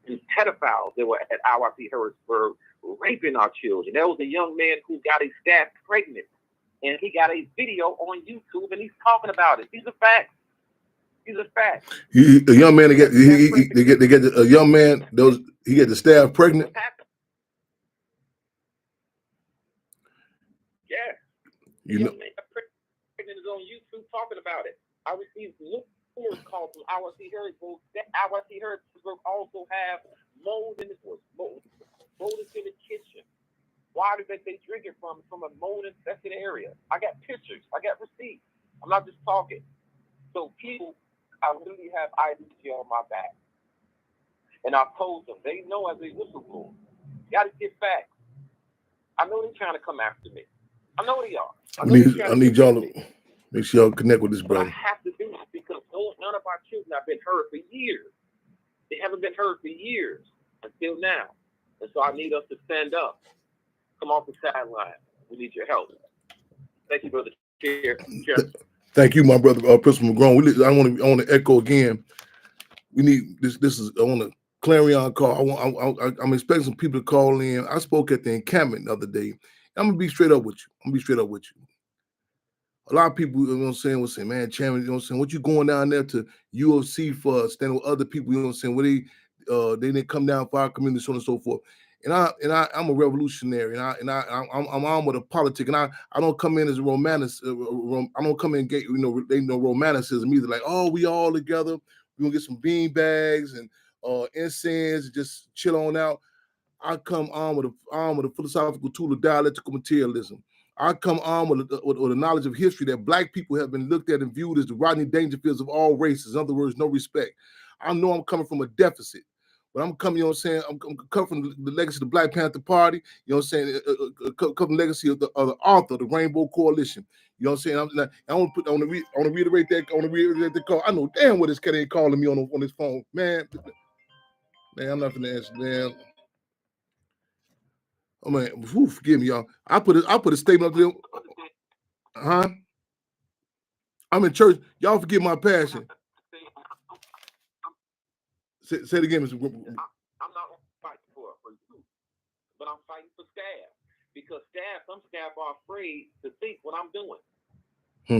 and pedophiles that were at IYC Harrisburg raping our children. There was a young man who got his staff pregnant, and he got a video on YouTube, and he's talking about it. These are facts. These are facts. A young man, they get a young man. He get the staff pregnant. Yeah. You know, pregnant is on YouTube talking about it. I received numerous calls from IYC Harrisburg. That IYC Harrisburg also have mold in the mold is in the kitchen. Water that they drink it from a mold infested area. I got pictures. I got receipts. I'm not just talking. So people, I really have IDC on my back. And I told them, they know as a whistleblower, you got to get facts. I know they're trying to come after me. I know they are. I need y'all to make sure y'all connect with this brother. But I have to do this because none of our children have been heard for years. They haven't been heard for years until now. And so I need us to stand up. Come off the sideline. We need your help. Thank you, brother. Thank you, my brother, Principal McGrone. I want to echo again. We need this. This is on a clarion call. I'm expecting some people to call in. I spoke at the encampment the other day. I'm gonna be straight up with you. A lot of people, you know what I'm saying, will say, man, Chairman, you know what I'm saying, what you going down there to UFC for, standing with other people, you know what I'm saying, where they didn't come down for our community, so on and so forth. And I'm a revolutionary, and I'm on with a politic, and I don't come in as a romantic. I don't come in, they know romanticism either. Like, oh, we all together, we're gonna get some bean bags and incense, and just chill on out. I come on with a philosophical tool of dialectical materialism. I come on with a knowledge of history that Black people have been looked at and viewed as the Rodney Dangerfields of all races. In other words, no respect. I know I'm coming from a deficit, but I'm coming, you know what I'm saying, I'm coming from the legacy of the Black Panther Party, you know what I'm saying, coming from the legacy of the author, the Rainbow Coalition. You know what I'm saying? I want to reiterate that call. I know damn what this cat ain't calling me on his phone. Man, I'm not gonna answer, man. Oh man, forgive me, y'all. I put a statement up there. Huh? I'm in church. Y'all forgive my passion. Say it again, Mr. I'm not fighting for you, but I'm fighting for staff. Because some staff are afraid to think what I'm doing.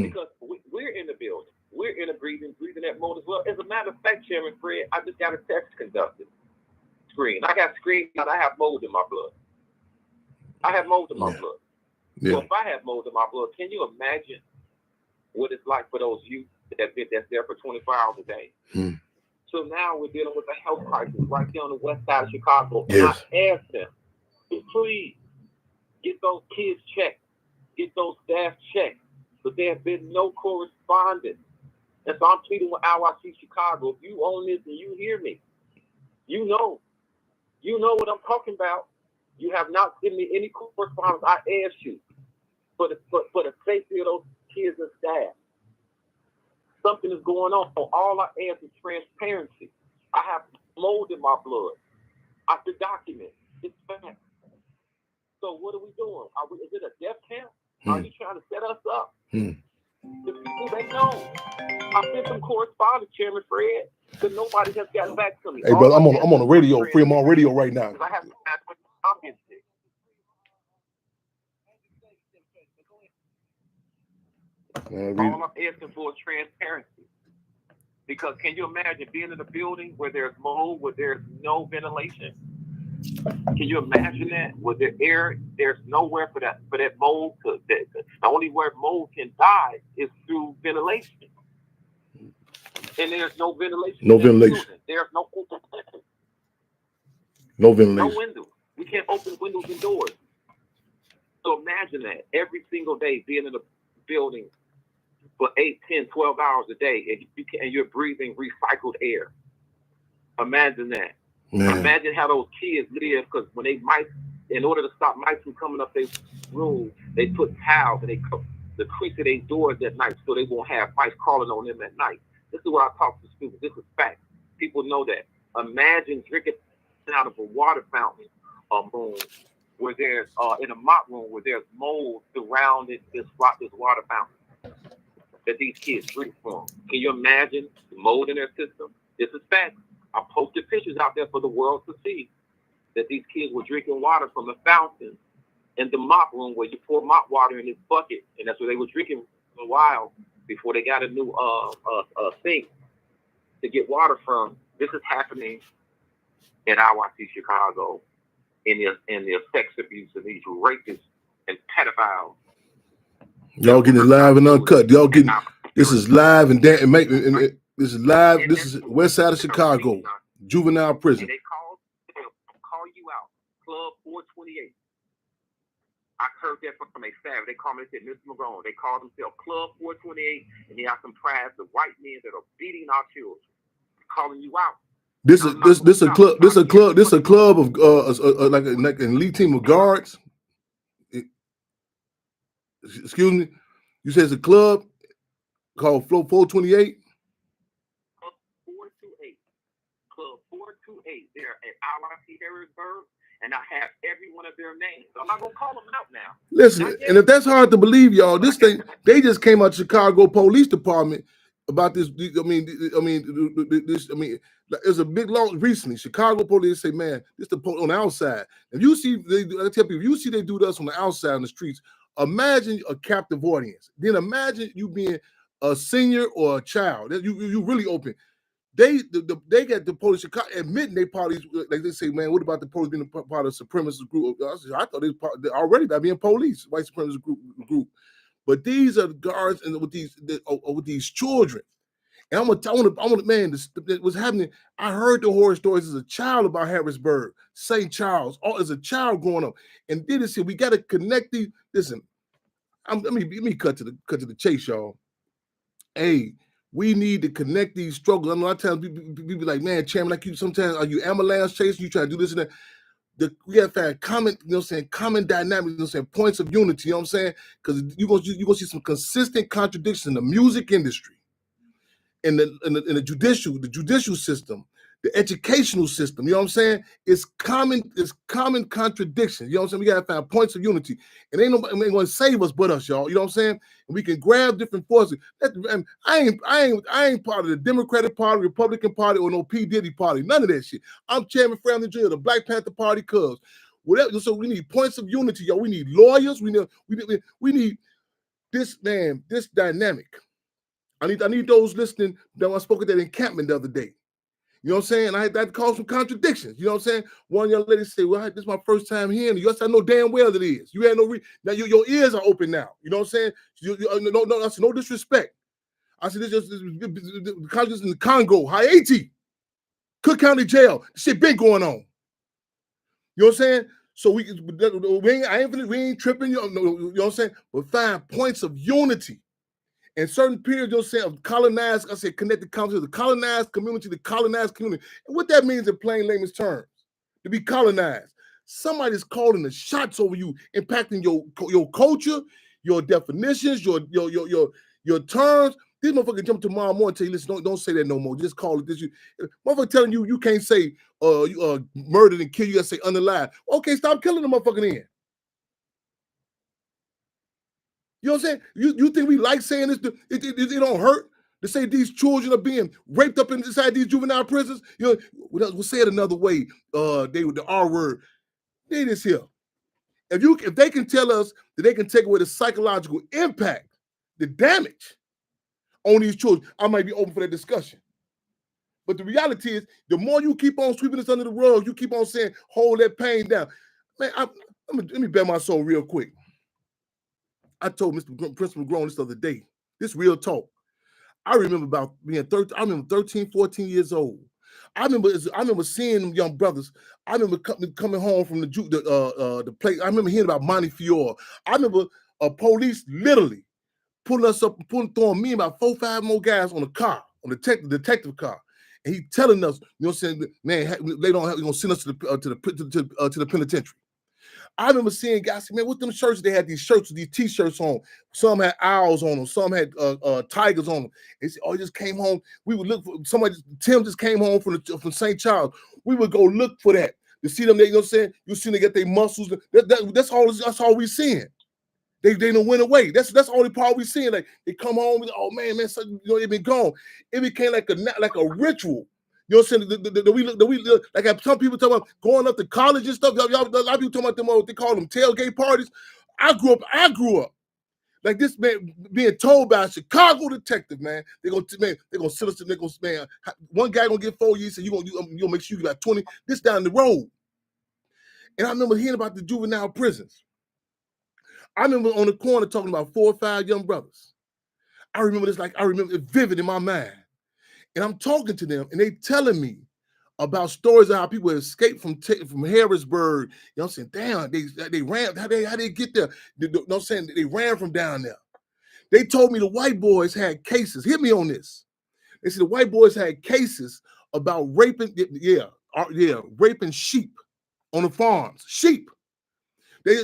Because we're in the building. We're in a breathing that mode as well. As a matter of fact, Chairman Fred, I just got a test conducted. Screen. I got screen, and I have mold in my blood. I have mold in my blood. Yeah. So if I have mold in my blood, can you imagine what it's like for those youth that's there for 24 hours a day? So now we're dealing with a health crisis right there on the west side of Chicago. Yes. And I asked them, please get those kids checked, get those staff checked, but there has been no correspondence. And so I'm pleading with IYC Chicago. If you own this and you hear me, you know what I'm talking about. You have not given me any correspondence. I asked you for the safety of those kids and staff. Something is going on. All I ask is transparency. I have mold in my blood. I can document. It's fact. So what are we doing? Is it a death camp? Are you trying to set us up? The people they know. I sent some correspondence, Chairman Fred, but nobody has gotten back to me. Hey, brother, I'm on the radio, Fremont Radio right now. I have to ask what I'm getting sick. All I'm asking for is transparency. Because can you imagine being in a building where there's mold, where there's no ventilation? Can you imagine that? Where there's nowhere for that mold to. The only where mold can die is through ventilation. And there's no ventilation. No ventilation. There's no open. No ventilation. No windows. We can't open windows and doors. So imagine that every single day being in a building for 8, 10, 12 hours a day, and you're breathing recycled air. Imagine that. Man. Imagine how those kids live, because when in order to stop mice from coming up their room, they put towels and they cover the crease of their doors at night so they won't have mice crawling on them at night. This is what I talk to students. This is fact. People know that. Imagine drinking out of a water fountain room where there's in a mop room where there's mold surrounding this water fountain that these kids drink from. Can you imagine the mold in their system? This is fact. I posted pictures out there for the world to see that these kids were drinking water from a fountain in the mop room where you pour mop water in this bucket, and that's where they were drinking for a while before they got a new sink to get water from. This is happening in IYC Chicago in the sex abuse of these rapists and pedophiles. Y'all getting it live and uncut. Y'all getting this is live and this is live. This is west side of Chicago, juvenile prison. And they call you out, Club 428. I heard that from a staff. They called me and said, Mr. McGrone. They called themselves Club 428, and they are comprised of white men that are beating our children, calling you out. This a club of like an elite team of guards. Excuse me. You said it's a club called Flow 428. Club 428. Club 428. They're at IYC Harrisburg, and I have every one of their names. I'm not gonna call them out now. Listen, and if that's hard to believe, y'all, this thing they just came out of Chicago Police Department about this. There's a big law recently. Chicago police say, man, this the on the outside. If you see, I tell people, if you see they do this on the outside on the streets. Imagine a captive audience. Then imagine you being a senior or a child. You really open. They got the police admitting they parties. Like they say, man, what about the police being a part of the supremacist group? I thought they already by being police, white supremacist group. But these are the guards and with these children. And I want to, man, this what's happening. I heard the horror stories as a child about Harrisburg, St. Charles, all as a child growing up. And then it said we got to connect these. Listen, let me cut to the chase, y'all. Hey, we need to connect these struggles. I know a lot of times people be like, man, Chairman, like you sometimes are you ambulance chasing? You trying to do this and that. We have to have common, common dynamics, points of unity, you know what I'm saying? Because you're gonna see some consistent contradictions in the music industry. In the judicial system, the educational system, you know what I'm saying? It's common contradictions. You know what I'm saying? We gotta find points of unity. And ain't nobody gonna save us but us, y'all. You know what I'm saying? And we can grab different forces. I ain't part of the Democratic Party, Republican Party, or no P. Diddy Party. None of that shit. I'm Chairman Family Jr., the Black Panther Party Cubs. Whatever. So we need points of unity, y'all. We need lawyers. We need this dynamic. I need those listening. I spoke at that encampment the other day. You know what I'm saying? I had that cause some contradictions. You know what I'm saying? One young lady said, well, this is my first time hearing you. I said, I know damn well that it is. You had no now your ears are open now. You know what I'm saying? I said, no disrespect. I said, this conscious in the Congo, Haiti, Cook County Jail. This shit been going on. You know what I'm saying? So we ain't tripping, you know what I'm saying? But find points of unity. In certain periods, you'll say of colonized, I said connected conversation, the colonized community, the colonized community. And what that means in plain layman's terms, to be colonized. Somebody's calling the shots over you, impacting your culture, your definitions, your terms. These motherfuckers jump tomorrow morning and tell you, listen, don't say that no more. Just call it this. Motherfucker telling you can't say murdered and kill, you gotta say unalive. Okay, stop killing the motherfucker then. You know what I'm saying? You think we like saying this? It don't hurt to say these children are being raped up inside these juvenile prisons. You know, we'll say it another way. The R word. They this here. If they can tell us that they can take away the psychological impact, the damage on these children, I might be open for that discussion. But the reality is, the more you keep on sweeping this under the rug, you keep on saying, hold that pain down. Man, let me bare my soul real quick. I told Mr. Principal Grown this other day, this real talk. I remember being 13, 14 years old. I remember seeing them young brothers. I remember coming home from the place. I remember hearing about Montefiore. I remember police literally pulling us up, throwing me and about 4 or 5 more guys on a car, on the detective car. And he telling us, you know what I'm saying, man, they don't have, gonna send us to the penitentiary. I remember seeing guys say, man, what them shirts? They had these shirts with these t-shirts on. Some had owls on them. Some had tigers on them. They said, oh, he just came home. We would look for somebody. Tim just came home from St. Charles. We would go look for that. You see them, you know what I'm saying? You see them get their muscles. That's all we seeing. They don't went away. That's the only part we seeing. Like they come home, oh man, they been gone. It became like a ritual. You know what I'm saying? We look like some people talk about going up to college and stuff. Y'all, a lot of people talking about them. They call them tailgate parties. I grew up like this, man, being told by a Chicago detective, man. They're gonna send us to man. One guy gonna get 4 years, and you'll make sure you got 20. This down the road. And I remember hearing about the juvenile prisons. I remember on the corner talking about 4 or 5 young brothers. I remember it vivid in my mind. And I'm talking to them, and they telling me about stories of how people escaped from Harrisburg. You know what I'm saying? Damn, they ran. How they get there? You know what I'm saying? They ran from down there. They told me the white boys had cases. Hit me on this. They said the white boys had cases about raping, raping sheep on the farms. Sheep. I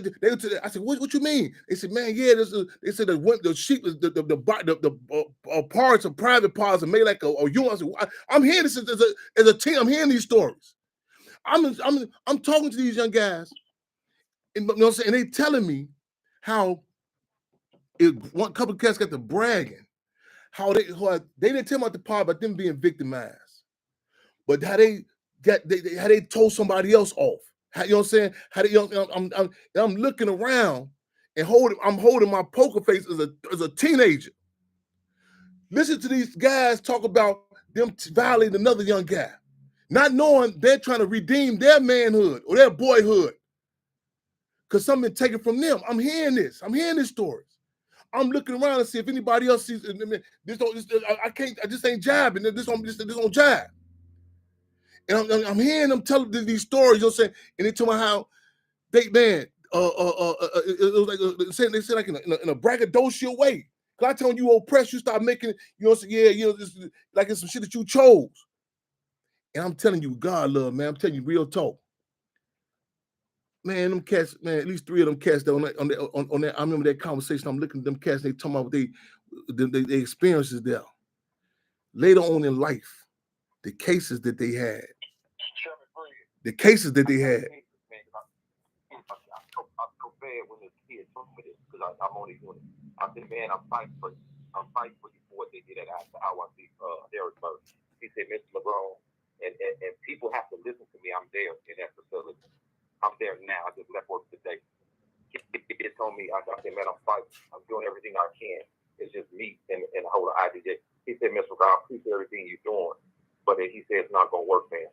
said, what you mean? They said, man, yeah. They said the sheep is the parts of private parts are made like a unit. I said, I'm hearing this as a team. I'm hearing these stories. I'm talking to these young guys, and you know what I'm saying, and they telling me how one couple of cats got to bragging, how they didn't tell me about the part about them being victimized, but how they told somebody else off. How, you know what I'm saying? How I'm looking around and I'm holding my poker face as a teenager. Listen to these guys talk about them violating another young guy, not knowing they're trying to redeem their manhood or their boyhood because something been taken from them. I'm hearing this. I'm hearing these stories. I'm looking around to see if anybody else sees it. I can't. I just ain't jabbing. This don't jive. And I'm hearing them tell these stories. You know what I'm saying? And they tell me how they man. It was like they said like in a braggadocious way. Cause I telling you oppressed, you start making, you know, this, like it's some shit that you chose. And I'm telling you, God love, man. I'm telling you real talk. Man, them cats, man, at least 3 of them cats that on that. I remember that conversation. I'm looking at them cats, and they talking about they experiences there. Later on in life, the cases that they had. The cases that they had. I'm so bad when the kids told me this because I'm only doing it. I said, man, I'm fighting for you for what they did at IYC Harrisburg. He said, Mr. LeBron, and people have to listen to me. I'm there in that facility. I'm there now. I just left work today. He told me, I said, man, I'm fighting. I'm doing everything I can. It's just me and the whole IDJ. He said, Mr. LeBron, I appreciate everything you're doing. but he said it's not going to work, man.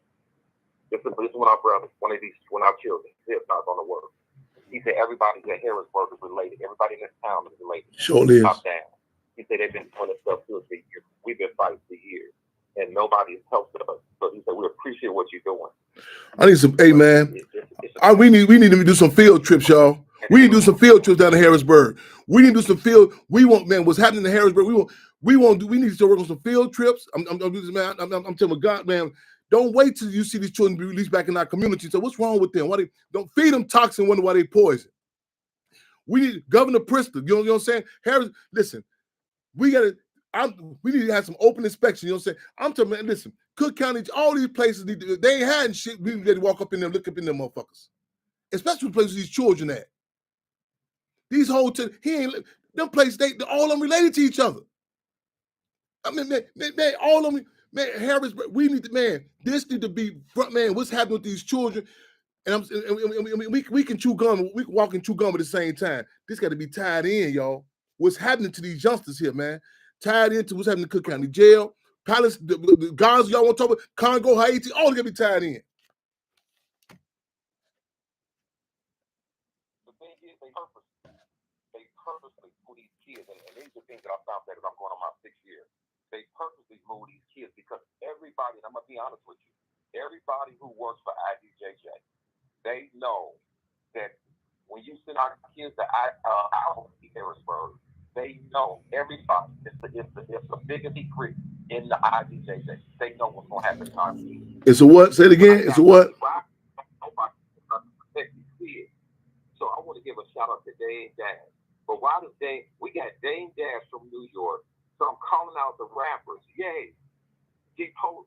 This is one of our brothers, one of our children. He said it's not going to work. He said everybody at Harrisburg is related. Everybody in this town is related. Sure is. Top down. He said they've been doing this stuff for years. We've been fighting for years, and nobody has helped us. So he said we appreciate what you're doing. I need some, hey man, we need to do some field trips, y'all. We need to do some field trips down to Harrisburg. We need to do some field. We want, man, what's happening in Harrisburg. We need to start working on some field trips. I'm telling God, man, don't wait till you see these children be released back in our community. So what's wrong with them? Why they don't feed them toxin? Wonder why they poison. We need Governor Pritzker. You know what I'm saying? Harris, listen, we need to have some open inspection. You know what I'm saying? I'm telling man, listen, Cook County, all these places they ain't had shit. We need to walk up in there, look up in them motherfuckers, especially the places these children at. These whole them places, they all of them related to each other. I mean, man, all of them. Man, Harrisburg, we need to, man, this need to be front, man, what's happening with these children? And we can chew gum, we can walk and chew gum at the same time. This got to be tied in, y'all. What's happening to these youngsters here, man? Tied into what's happening in Cook County Jail, Palace, the Gaza, y'all want to talk about, Congo, Haiti, all got to be tied in. The thing is, they purposely move these kids, and these are things that I found that as I'm going on my 6th year. They purposely move these kids because everybody, and I'm going to be honest with you, everybody who works for IDJJ, they know that when you send our kids to Harrisburg, they know everybody. It's the biggest secret in the IDJJ. They know what's going to happen to our kids. It's a what? Say it again. It's a what? So I want to give a shout out to Dame Dash. But why does we got Dame Dash from New York. So I'm calling out the rappers. Yay. Polo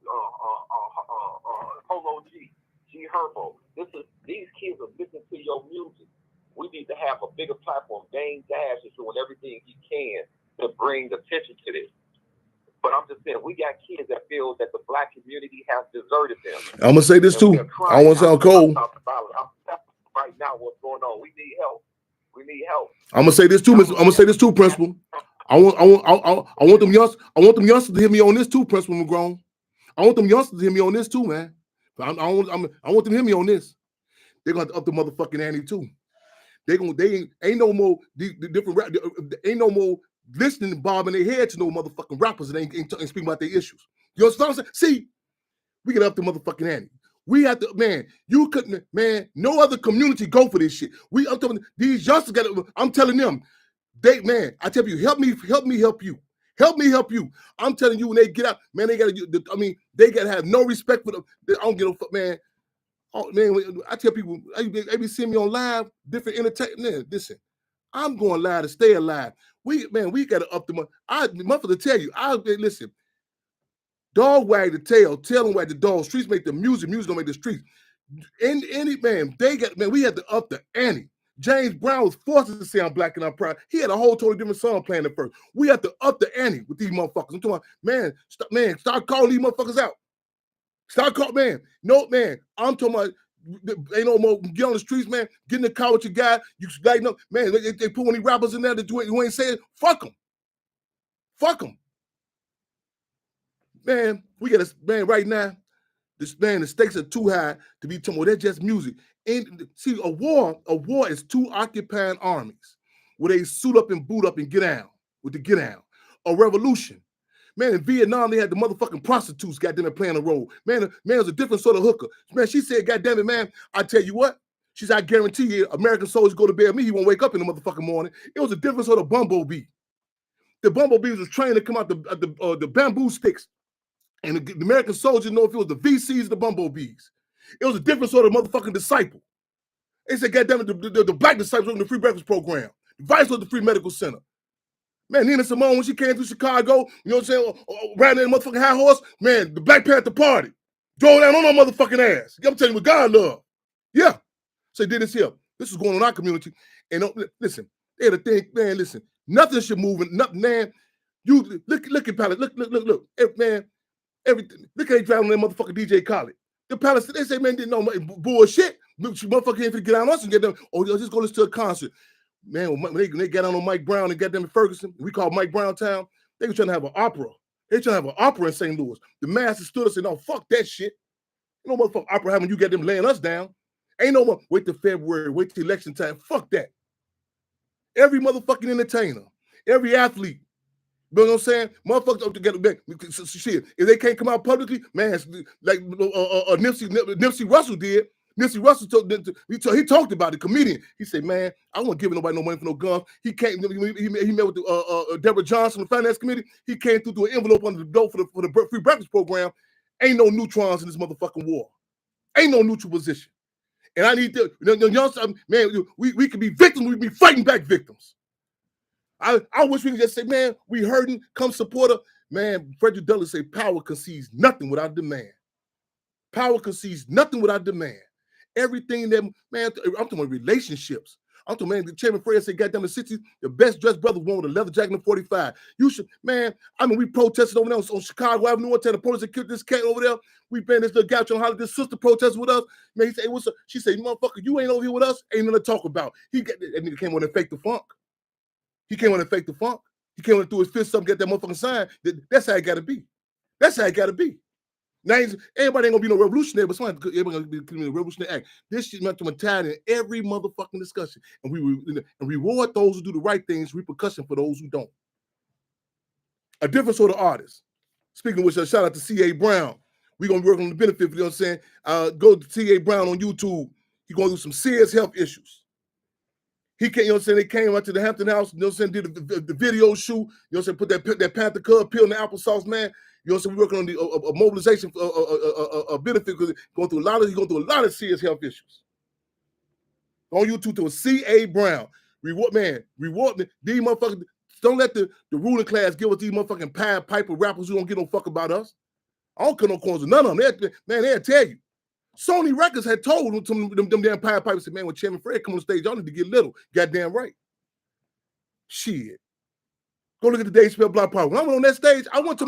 G Herbo. These kids are listening to your music. We need to have a bigger platform. Dame Dash is doing everything he can to bring attention to this. But I'm just saying, we got kids that feel that the black community has deserted them. I'm gonna say this too. I don't want to sound cold. Right now, what's going on? We need help. We need help. I'm gonna say this too, Principal. I want them youngsters to hear me on this too, Principal McGrone. I want them youngsters to hear me on this too, man. I want them to hear me on this. They're gonna up the motherfucking ante too. Ain't no more ain't no more listening and bobbing their head to no motherfucking rappers and ain't speaking about their issues. You understand what I'm saying? See, we get up the motherfucking ante. We have to, man, you couldn't, man, no other community go for this shit. I'm telling these youngsters I'm telling them, I tell you, help me help you. Help me help you. I'm telling you, when they get out, man, they gotta have no respect for them. I don't give a fuck, man. Oh, man, I tell people, they be seeing me on live, different entertainment. Listen, I'm going live to stay alive. We gotta up the money. To tell you, listen. Dog wag the tail them wag the dog. Streets make the music don't make the streets. We had to up the ante. James Brown was forced to say I'm black and I'm proud. He had a whole totally different song playing at first. We have to up the ante with these motherfuckers. I'm talking about, start calling these motherfuckers out. Start calling, man. No, man. I'm talking about, ain't no more, get on the streets, man. Get in the car with your guy. You like, no, man, they put one of these rappers in there to do it. You ain't saying, fuck them. Fuck them. Man, we got right now, the stakes are too high to be talking about. That's just music. And see, a war is two occupying armies where they suit up and boot up and get down with the get down. A revolution. Man, in Vietnam, they had the motherfucking prostitutes, goddamn, playing a role. Man, it was a different sort of hooker. Man, she said, goddamn it, man, I tell you what. She said, I guarantee you, American soldiers go to bed with me, he won't wake up in the motherfucking morning. It was a different sort of bumblebee. The bumblebees was trained to come out the bamboo sticks. And the American soldiers know if it was the VCs or the bumblebees. It was a different sort of motherfucking disciple. They said, goddamn it, the black disciples in the free breakfast program. The vice was the free medical center. Man, Nina Simone, when she came through Chicago, you know what I'm saying, riding in a motherfucking high horse, man, the Black Panther Party. Drove down on her motherfucking ass. I'm telling you what God love. Yeah. So they did this here. This is going on in our community. And listen, they had a thing, man, listen, nothing should move, nothing, man. You look at Palace, look, man. Everything. Look at they driving on that motherfucking DJ Khaled. The Palace, they say, man, didn't know bullshit. Motherfucker ain't finna get on us and get them. Oh, just go listen to a concert. Man, when they got on Mike Brown and got them in Ferguson, we call Mike Brown Town, they were trying to have an opera. They trying to have an opera in St. Louis. The masses stood up and said, no, fuck that shit. No motherfucking opera having you get them laying us down. Ain't no more, wait till February, wait till election time. Fuck that. Every motherfucking entertainer, every athlete, you know what I'm saying? Motherfuckers up together. Shit, if they can't come out publicly, man, like Nipsey Russell did. Nipsey Russell he talked about it. Comedian. He said, "Man, I won't give nobody no money for no guns." He came. He met with Deborah Johnson, the finance committee. He came through an envelope under the door for the free breakfast program. Ain't no neutrons in this motherfucking war. Ain't no neutral position. And I need to, man, we could be victims. We be fighting back victims. I wish we could just say, man, we hurting, come support her. Man, Frederick Douglass say power concedes nothing without demand. Power concedes nothing without demand. Everything that, man, I'm talking about relationships. I'm talking, man, the Chairman Fred said, goddamn, the 60s, the best dressed brother won with a leather jacket in 45. You should, man, I mean, we protested over there on Chicago Avenue one time. The police that killed this cat over there. We been this little guy trying to holler, this sister protested with us. Man, he said, hey, what's up? She said, motherfucker, you ain't over here with us. Ain't nothing to talk about. That nigga came on and fake the funk. He came on and fake the funk. He came on and threw his fist up and get that motherfucking sign. That's how it got to be. That's how it got to be. Now, everybody ain't going to be no revolutionary, but everybody going to be committing a revolutionary act. This shit meant to mentality in every motherfucking discussion. And we reward those who do the right things, repercussion for those who don't. A different sort of artist. Speaking of which, shout out to C.A. Brown. We're going to work on the benefit, you know what I'm saying? Go to C.A. Brown on YouTube. He's going to do some serious health issues. He came, you know what I'm saying? They came out to the Hampton House, you know what I'm saying? Did the video shoot, you know what I'm saying? Put that Panther Cub pill in the applesauce, man. You know what I'm saying? We're working on the mobilization benefit because he's going through a lot of serious health issues. On YouTube to a C.A. Brown. Reward these motherfuckers. Don't let the ruling class give us these motherfucking Pied Piper rappers who don't give no fuck about us. I don't cut no corners with none of them. They'll tell you. Sony Records had told them damn Pied Pipers, said, man, when Chairman Fred come on stage, y'all need to get little. Goddamn right. Shit. Go look at the Dave Chappelle Block Party. When I went on that stage, I want to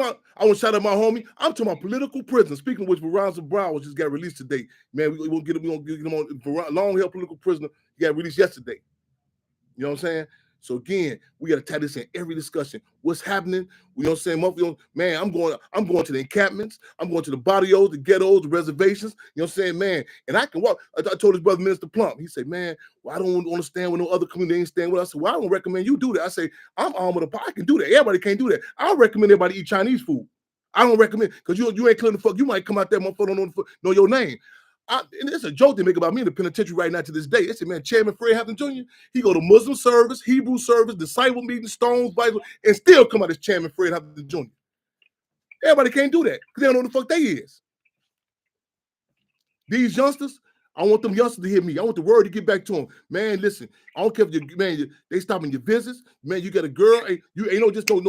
shout out my homie. I'm talking about political prisoners. Speaking of which, Veronza Brown just got released today. Man, we won't get him on long held political prisoner. He got released yesterday. You know what I'm saying? So again, we got to tie this in every discussion. What's happening? You know what I'm saying? Man, I'm going to the encampments. I'm going to the barrios, the ghettos, the reservations. You know what I'm saying, man? And I can walk. I told his brother, Minister Plump. He said, man, well, I don't understand when no other community ain't staying with us. I said, well, I don't recommend you do that. I say, I'm armed with a pot. I can do that. Everybody can't do that. I don't recommend everybody eat Chinese food. I don't recommend, because you ain't clear the fuck. You might come out there, motherfucker, don't know your name. And it's a joke they make about me in the penitentiary right now to this day. They say, man, Chairman Fred Hampton Jr., he go to Muslim service, Hebrew service, disciple meeting, Stones, Bible, and still come out as Chairman Fred Hampton Jr. Everybody can't do that because they don't know who the fuck they is. These youngsters, I want them youngsters to hear me. I want the word to get back to them. Man, listen, I don't care if they stopping your visits. Man, you got a girl. Hey, you ain't no just no.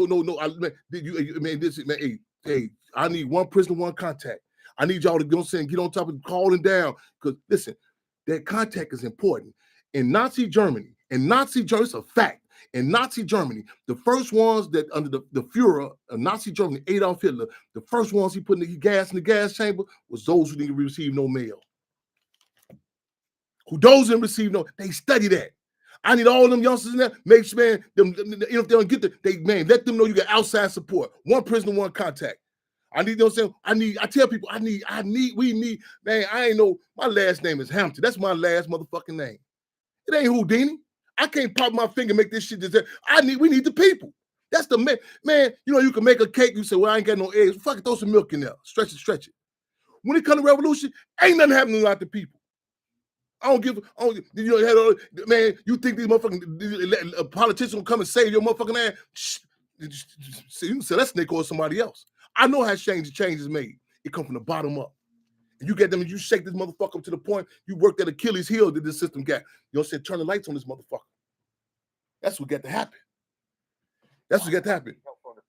Hey, I need one prisoner, one contact. I need y'all to get on top of calling down. Because listen, that contact is important. In Nazi Germany, it's a fact. In Nazi Germany, the first ones that under the Führer of Nazi Germany, Adolf Hitler, the first ones he put in the gas in the gas chamber was those who didn't receive no mail. They study that. I need all them youngsters in there. Make sure, man, if they don't get let them know you got outside support. One prisoner, one contact. I need, you know what I'm saying? I tell people, we need, man, I ain't know, my last name is Hampton. That's my last motherfucking name. It ain't Houdini. I can't pop my finger and make this shit just there. We need the people. That's the man, you know, you can make a cake, you say, well, I ain't got no eggs. Fuck it, throw some milk in there. Stretch it. When it comes to revolution, ain't nothing happening without the people. Man, you think these motherfucking politicians will come and save your motherfucking ass? So let's snake or somebody else. I know how change is made. It comes from the bottom up. And you get them and you shake this motherfucker up to the point you work that Achilles heel that this system got. You know what I'm saying? Turn the lights on this motherfucker. That's what got to happen. I need help from the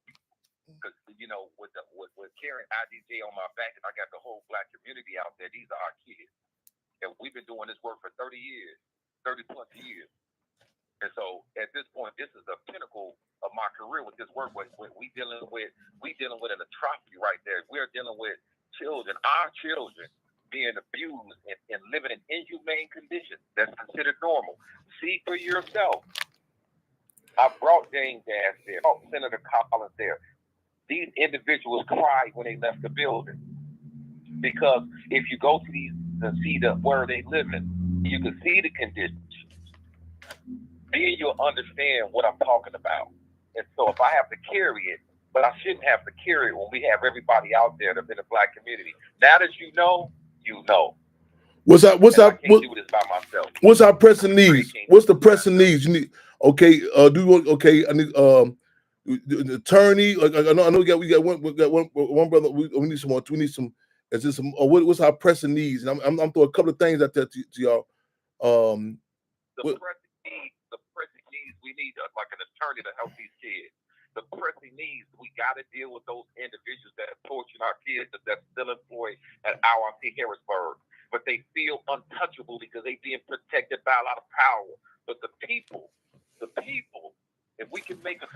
people. Because, you know, with carrying IDJ on my back and I got the whole black community out there, these are our kids. And we've been doing this work for 30 plus years. And so at this point, this is the pinnacle of my career with this work. We dealing with an atrocity right there. We're dealing with our children being abused and living in inhumane conditions that's considered normal. See for yourself. I brought James Ash there, brought Senator Collins there. These individuals cried when they left the building. Because if you go to these and see where they live in, you can see the conditions. Then you'll understand what I'm talking about. And so if I have to carry it, but I shouldn't have to carry it when we have everybody out there that's in the Black community. Now that you know, you know. What's our I can't do this by myself. What's our pressing needs? What's the pressing needs? You need do you want I need the attorney. I know we got one brother. We need some more. We need some. Is this some? What's our pressing needs? And I'm throwing a couple of things out there to y'all. The pressing needs. We need like an attorney to help these kids. The pressing needs. We got to deal with those individuals that are torturing our kids that's still employed at IRC Harrisburg, but they feel untouchable because they're being protected by a lot of power. But the people. If we can make a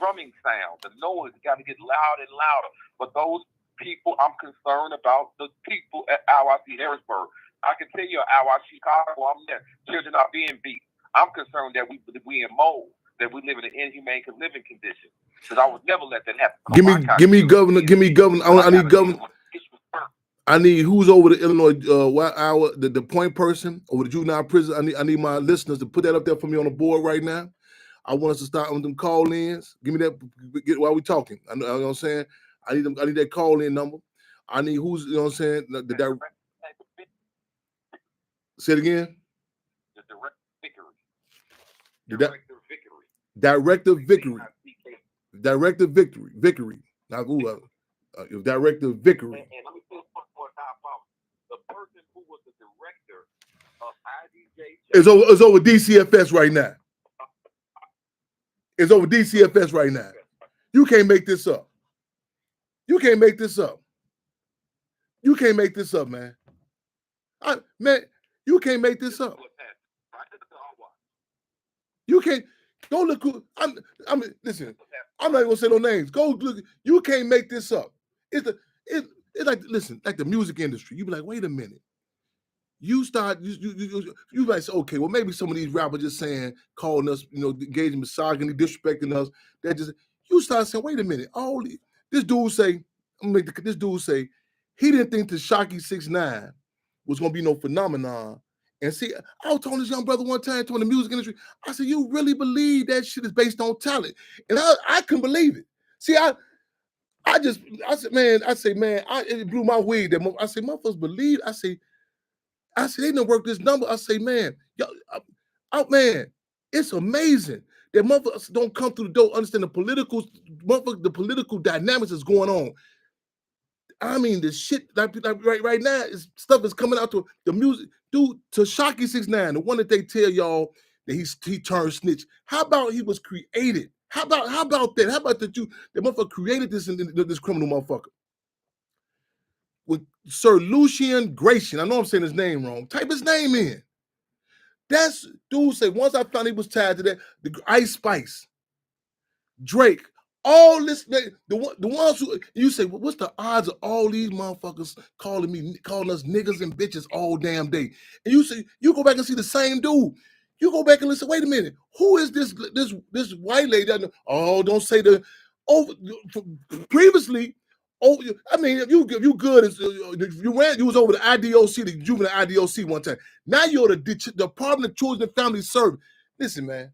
drumming sound, the noise got to get louder and louder. But those people, I'm concerned about the people at IRC Harrisburg. I can tell you at IRC Chicago, I'm there. Children are being beat. I'm concerned that we in mold, that we live in an inhumane living condition. Because I would never let that happen. Give me governor. I need governor. I need who's over the Illinois the point person over the juvenile prison. I need my listeners to put that up there for me on the board right now. I want us to start on them call-ins. Give me that while we talking. You know what I'm saying? I need that call-in number. I need who's, you know what I'm saying? Say it again. The Director Vickery. Director Vickery. Now, Director Vickery. And let me say one more time. The person who was the director of IDJ is over DCFS right now. It's over DCFS right now. You can't make this up. You can't make this up, man. You can't make this up. You can't. Go look. Listen. I'm not even gonna say no names. Go look. You can't make this up. It's like, listen, like the music industry. You be like, wait a minute. You might say, okay, well, maybe some of these rappers just saying, calling us, engaging misogyny, disrespecting us. You start saying, wait a minute. This dude say, he didn't think Tekashi 6ix9ine was gonna be no phenomenon. And see, I was telling this young brother one time, the music industry, I said, you really believe that shit is based on talent? And I couldn't believe it. See, I said, man, it blew my wig. I said, motherfuckers believe. I said, they didn't work this number. I say, man, man, it's amazing that motherfuckers don't come through the door, understand the political dynamics that's going on. I mean, the shit like right now stuff is coming out to the music. Dude, Tekashi 6ix9ine, the one that they tell y'all that he turned snitch. How about he was created? How about that? How about that the motherfucker created this criminal motherfucker? With Sir Lucian Gratian. I know I'm saying his name wrong. Type his name in. That's dude say, once I found he was tied to that, the Ice Spice, Drake, all this, the ones who, you say, well, what's the odds of all these motherfuckers calling us niggas and bitches all damn day? And you say, you go back and see the same dude. You go back and listen, wait a minute, who is this white lady? Don't say previously. I mean, if you good, you was over the IDOC, the juvenile IDOC one time. Now you're the Department of Children and Family Service. Listen, man,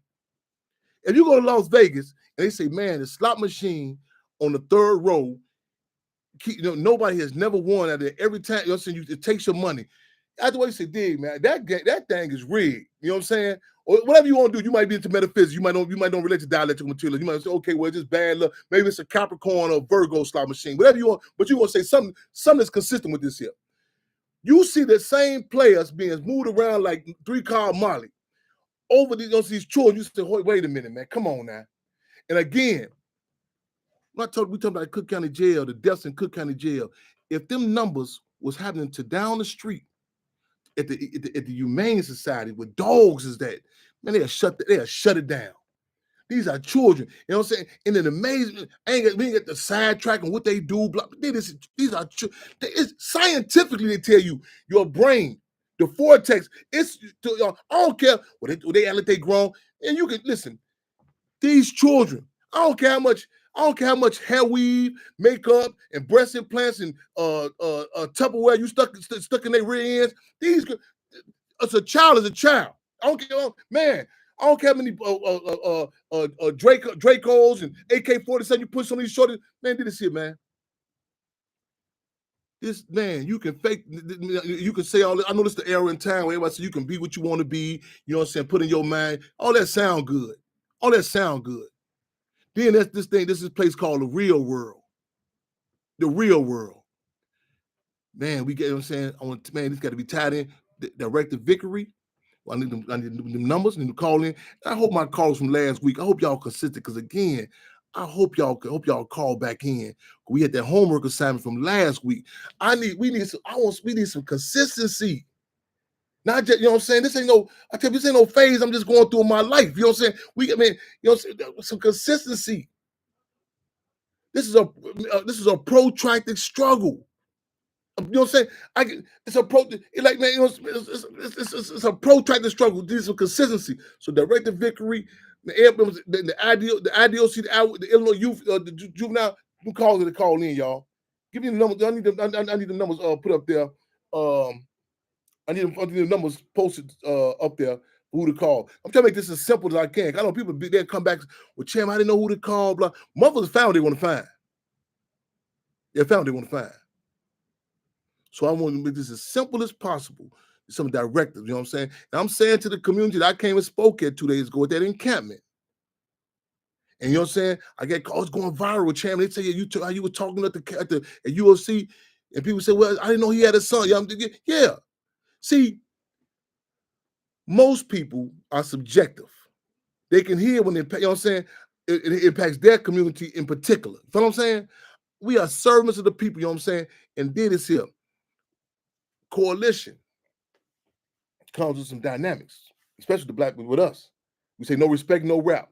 if you go to Las Vegas and they say, man, the slot machine on the third row, nobody has never won at it. Every time, it takes your money. That's why you say, dig, man, that thing is rigged. You know what I'm saying? Or whatever you want to do, you might be into metaphysics. You might not relate to dialectical material. You might say, okay, well, it's just bad luck. Maybe it's a Capricorn or Virgo slot machine. Whatever you want, but you want to say something that's consistent with this here. You see the same players being moved around like 3-car Molly over these children. You say, wait a minute, man, come on now. And again, we talking about Cook County Jail, the deaths in Cook County Jail. If them numbers was happening to down the street at the Humane Society with dogs is that, man, they'll shut it down. These are children, you know what I'm saying? And then amazing, we ain't get the sidetrack and what they do. These are scientifically, they tell you your brain, the vortex. I don't care. Well, they act like they grown, and you can listen. These children, I don't care how much hair weave, makeup, and breast implants and Tupperware you stuck in their rear ends. It's a child is a child. I don't care, man. I don't care how many Dracos and AK-47 you push on these shorties. Man, do this shit, man. This man, you can fake, you can say all this. I know this is the era in time where everybody says you can be what you want to be, you know what I'm saying, put in your mind. All that sound good. All that sound good. Then that's this thing, this is a place called the real world. The real world. Man, we get what I'm saying. Man, this got to be tied in. Director Vickery. I need them numbers, I need to call in. I hope my calls from last week, I hope y'all consistent, because again, I hope y'all call back in. We had that homework assignment from last week. We need some consistency. Not just, you know what I'm saying? This ain't no phase I'm just going through in my life. You know what I'm saying? Some consistency. This is a protracted struggle. You know what I'm saying? It's a protracted struggle. There's some consistency. So Director Vickery, the IDOC, the Illinois Youth, the Juvenile, who calls it to call in, y'all. Give me the numbers. I need the numbers put up there. I need the numbers posted up there. Who to call? I'm trying to make this as simple as I can. I know people they'll come back. Well, Cham, I didn't know who to call. Blah. Mothers found they want to find. They found they want to find. So I want to make this as simple as possible. Some directives, you know what I'm saying? And I'm saying to the community that I came and spoke at 2 days ago at that encampment. And you know what I'm saying? I get calls going viral with Cham. They say, how you were talking at UFC, and people say, well, I didn't know he had a son. Yeah. See, most people are subjective. They can hear when they, you know what I'm saying? It impacts their community in particular. You know what I'm saying? We are servants of the people, you know what I'm saying? And then it's here. Coalition comes with some dynamics, especially the black people with us. We say no respect, no rap.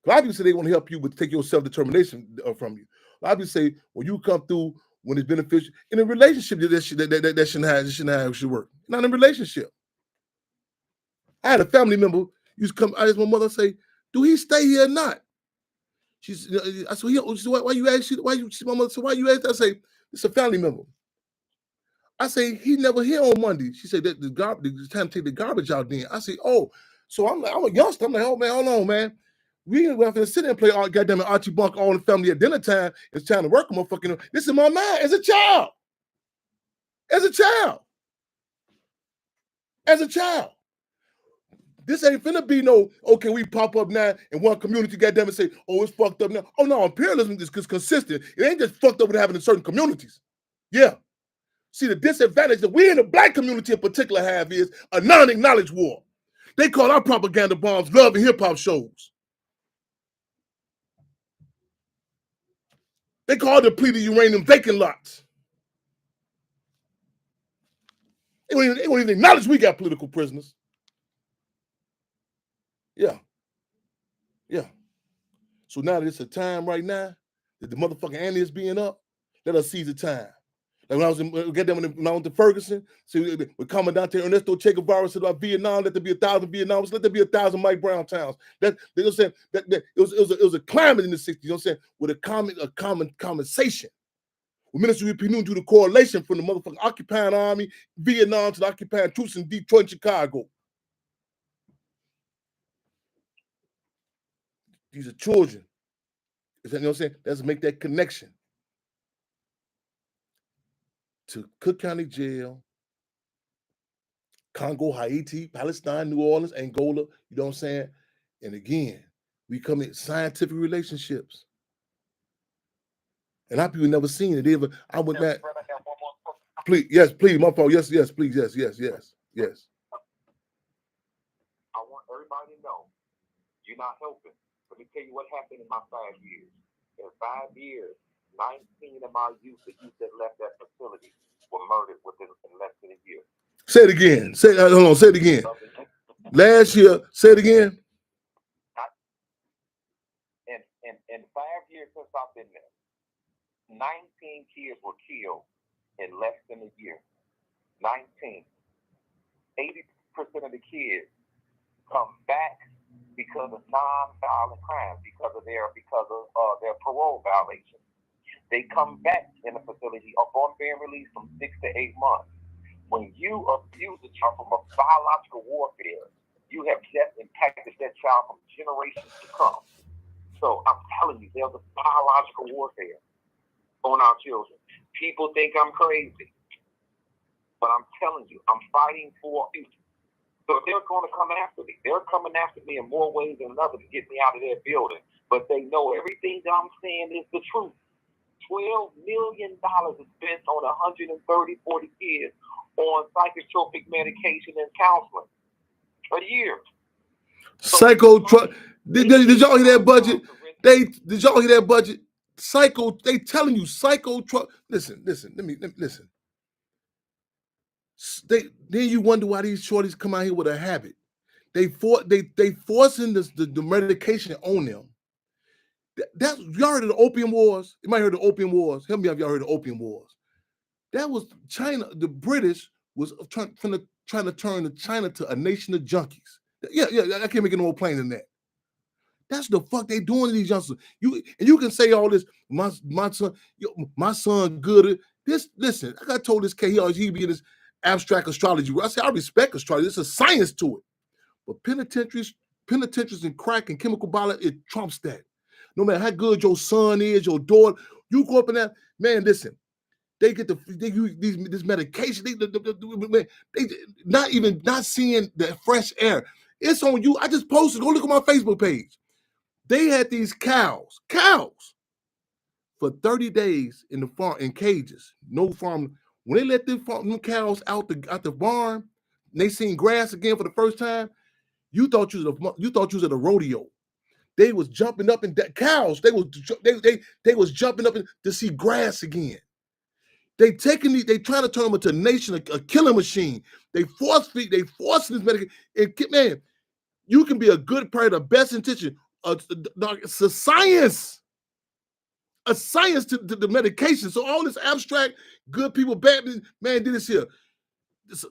A lot of people say they want to help you, but take your self-determination from you. A lot of people say when you come through, when it's beneficial in a relationship, that should work. Not in a relationship. I had a family member used to come. I asked my mother, say, "Do he stay here or not?" I said, "Why you ask? My mother said, "Why you ask?" I say, "It's a family member." I say, "He never here on Monday." She said, "That it's time to take the garbage out then." I say, "Oh," so I'm a youngster. I'm like, "Oh man, hold on, man. We ain't gonna sit there and play goddamn Archie Bunker all in the family at dinner time. It's time to work, motherfucking." This is my mind as a child. As a child. As a child. This ain't finna be no, okay, we pop up now and one community goddamn and say, oh, it's fucked up now. Oh no, imperialism is consistent. It ain't just fucked up with having in certain communities. Yeah. See, the disadvantage that we in the black community in particular have is a non-acknowledged war. They call our propaganda bombs love and hip-hop shows. They call depleted uranium vacant lots. They won't even acknowledge we got political prisoners. Yeah. Yeah. So now that it's a time right now that the motherfucking ante is being up, let us seize the time. Like when I was when I went to Ferguson, see, with Commandante Ernesto Che Guevara said about Vietnam, let there be 1,000 Vietnamers, let there be 1,000 Mike Brown towns. That they were saying that it was a climate in the 60s, you know what I'm saying, with a common conversation. When Minister Pinu do the correlation from the motherfucking occupying army, Vietnam to the occupying troops in Detroit and Chicago. These are children. You know what I'm saying? Let's make that connection to Cook County Jail, Congo, Haiti, Palestine, New Orleans, Angola, you know what I'm saying? And again, we come in scientific relationships. And our people never seen it. I went back. Please, yes, please, my fault. Yes, please, yes. I want everybody to know you're not helping. Let me tell you what happened in my 5 years. In 5 years, 19 of my youth that left that facility were murdered within less than a year. Say it again. Hold on, say it again. Last year, say it again. In 5 years since I've been there, 19 kids were killed in less than a year. 19. 80% of the kids come back because of non-violent crimes, because of their parole violations. They come back in the facility upon being released from 6 to 8 months. When you abuse a child from a biological warfare, you have just impacted that child from generations to come. So I'm telling you, there's a biological warfare on our children. People think I'm crazy, but I'm telling you, I'm fighting for you. So they're going to come after me. They're coming after me in more ways than another to get me out of their building. But they know everything that I'm saying is the truth. $12 million is spent on 140 kids on psychotropic medication and counseling a year. Did y'all hear that budget? Did y'all hear that budget? They telling you listen, let me listen. Then you wonder why these shorties come out here with a habit. They forcing the medication on them. That's y'all heard of the opium wars? You might heard of the opium wars. Help me if y'all heard of the opium wars. That was China. The British was trying to turn China to a nation of junkies. Yeah, I can't make it no more plain than that. That's the fuck they doing to these youngsters. You can say all this. My son good. Listen. I got told this kid he be in this abstract astrology. I say I respect astrology. There's a science to it. But penitentiaries and crack and chemical violence, it trumps that. No matter how good your son is, your daughter, you go up in that, man, listen, they use this medication. They not seeing the fresh air. It's on you. I just posted, go look at my Facebook page. They had these cows for 30 days in the farm, in cages, no farm. When they let them cows out the barn, and they seen grass again for the first time, you thought you was at a rodeo. They was jumping up and cows. They was jumping up to see grass again. They trying to turn them into a nation, a killing machine. They forcing this medication. And man, you can be a good prayer, the best intention. It's a science. A science to the medication. So all this abstract, good people, bad man did this here.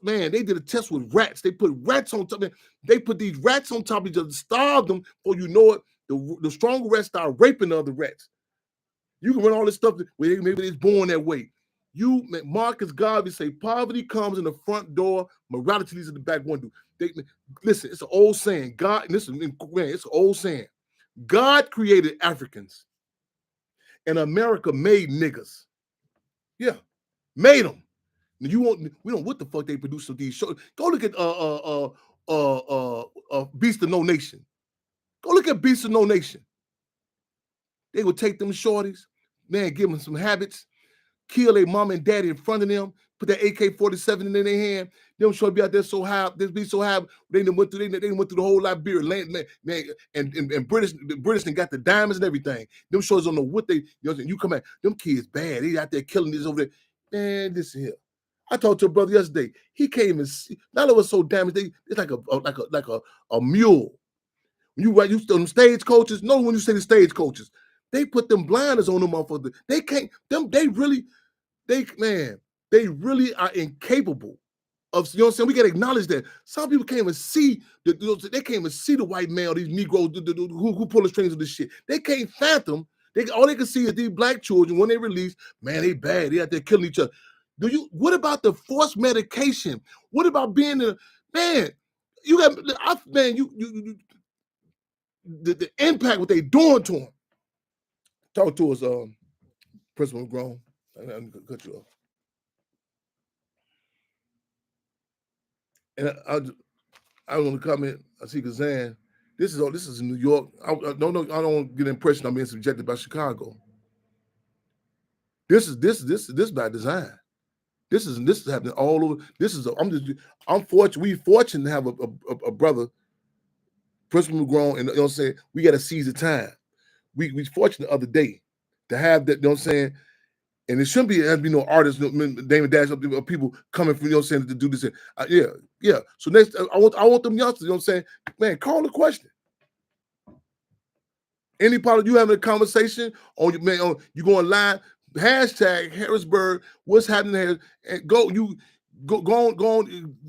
Man, they did a test with rats. They put rats on top. They put these rats on top of each other, starved them, before you know it, the stronger rats start raping the other rats. You can run all this stuff where maybe it's born that way. Marcus Garvey say poverty comes in the front door, morality leads in the back window. Listen, it's an old saying. It's an old saying. God created Africans, and America made niggas. Yeah, made them. We don't what the fuck they produce of these shows. Go look at Beast of No Nation. Go look at Beast of No Nation. They would take them shorties, man, give them some habits, kill their mom and daddy in front of them, put that AK-47 in their hand. Them shorties be out there so high, they be so high. They went through the whole Liberia land, man, and British and got the diamonds and everything. Them shorties don't know what they. You come at them kids bad. They out there killing this over there. Man, listen here. I talked to a brother yesterday. He came and see. None of us so damaged. It's like a mule. When you them stage coaches. No, when you say the stage coaches, they put them blinders on them motherfuckers. They can't. They really are incapable of. You know what I'm saying? We gotta acknowledge that some people can't even see they can't even see the white man or these Negroes who pull the strings of this shit. They can't fathom. All they can see is these black children when they release. Man, they bad. They out there killing each other. What about the forced medication? What about being man? You got the impact what they doing to them. Talk to us, Principal Grown. I'm gonna cut you off. And I want to comment. I see Kazan. This is in New York. I don't know. I don't get the impression I'm being subjected by Chicago. This is by design. This is happening all over. I'm fortunate. We fortunate to have a brother, Principal Grown, and you know what I'm saying. We got to seize the time. We fortunate the other day to have that. You know what I'm saying. And it shouldn't be no artists, Damon Dash, people coming from, you know what I'm saying, to do this. Yeah. So next, I want them youngsters, you know what I'm saying, man, call the question. Any part of you having a conversation on you going live, hashtag Harrisburg, what's happening there, and go on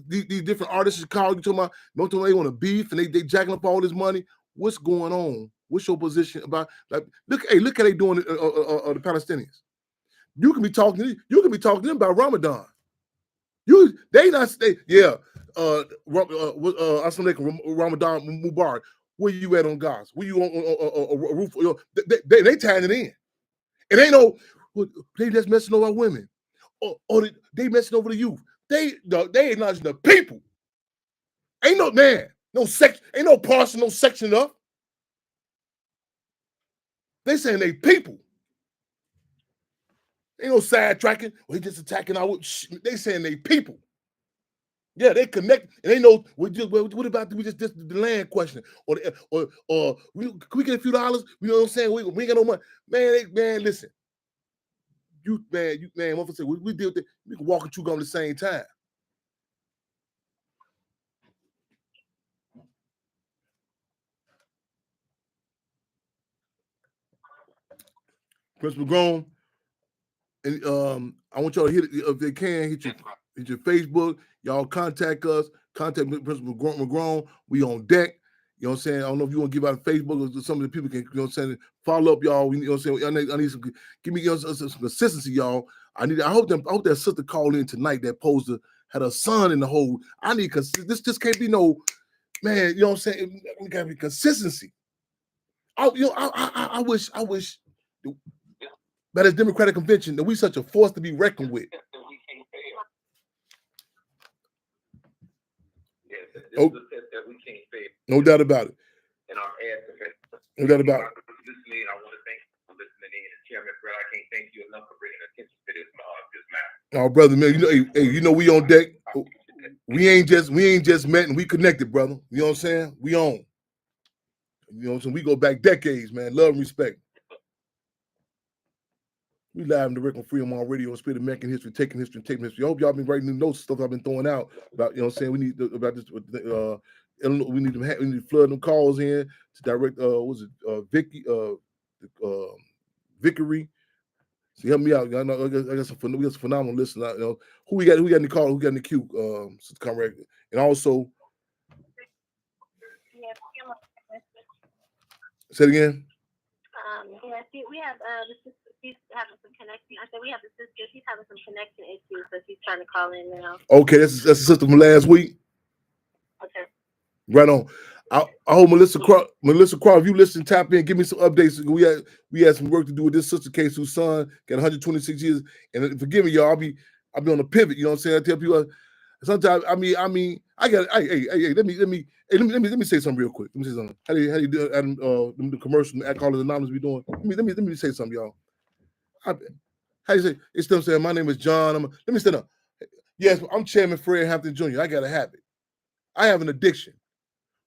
these different artists call you talking about they want to beef and they jacking up all this money. what's going on? What's your position about? Like, look how they doing the Palestinians. You can be talking to them about Ramadan. They not stay. Yeah, Assalamualaikum, Ramadan Mubarak. Where you at on Gaza? Where you on a roof? They tying it in. It ain't no. They just messing over our women, or they messing over the youth. They acknowledging the people. Ain't no man, no sex, ain't no parson, no section up. They saying they people. Ain't no sidetracking. Well, he just attacking our. They saying they people. Yeah, they connect, and they know. What about the land question, or can we get a few dollars? You know what I'm saying? We ain't got no money, man. Listen, motherfucker, we deal with it. We can walk and chew gum at the same time. Principal Grown, and I want y'all to hit it if they can. Hit your Facebook. Y'all contact us. Contact Principal McGrone. We on deck. You know what I'm saying? I don't know if you want to give out Facebook or some of the people can, you know what I'm saying, follow up, y'all. You know what I'm saying? I need some, give me some consistency, y'all. I hope that sister called in tonight that had her son in the hole. I need this just can't be no, man, you know what I'm saying? We gotta be consistency. I wish that as Democratic convention that we such a force to be reckoned with. Oh, no doubt about it. And our ads, no doubt about it. Listening, I want to thank you for listening in. And Chairman Brett, I can't thank you enough for bringing attention to this matter. Oh, brother, man, you know we on deck. We ain't just met and we connected, brother. You know what I'm saying? We on. You know what I'm saying? We go back decades, man. Love and respect. We live in direct on Freedom on Radio, Spirit of American History, taking history and taking history. I hope y'all been writing the notes, stuff I've been throwing out about, you know what I'm saying? We need about this. We need to flood them calls in to direct. Vicky, Vickery. So help me out. I know we got some phenomenal listeners. You know who we got in the call, who got in the queue, Conrad, and also. Say it again. We have she's having some connection. I said we have the sister. She's having some connection issues, so she's trying to call in now. Okay, that's the sister from last week. Okay. Right on. I hope Melissa Crow, if you listen, tap in, give me some updates. We had some work to do with this sister case whose son got 126 years. And forgive me, y'all, I'll be on a pivot. You know what I'm saying? I tell people sometimes. I got. Hey, let me say something real quick. Let me say something. How do you do the commercial Alcoholics Anonymous be doing? Let me say something, y'all. How you say? It's them saying my name is John. Let me stand up. Yes, I'm Chairman Fred Hampton Jr. I got a habit. I have an addiction.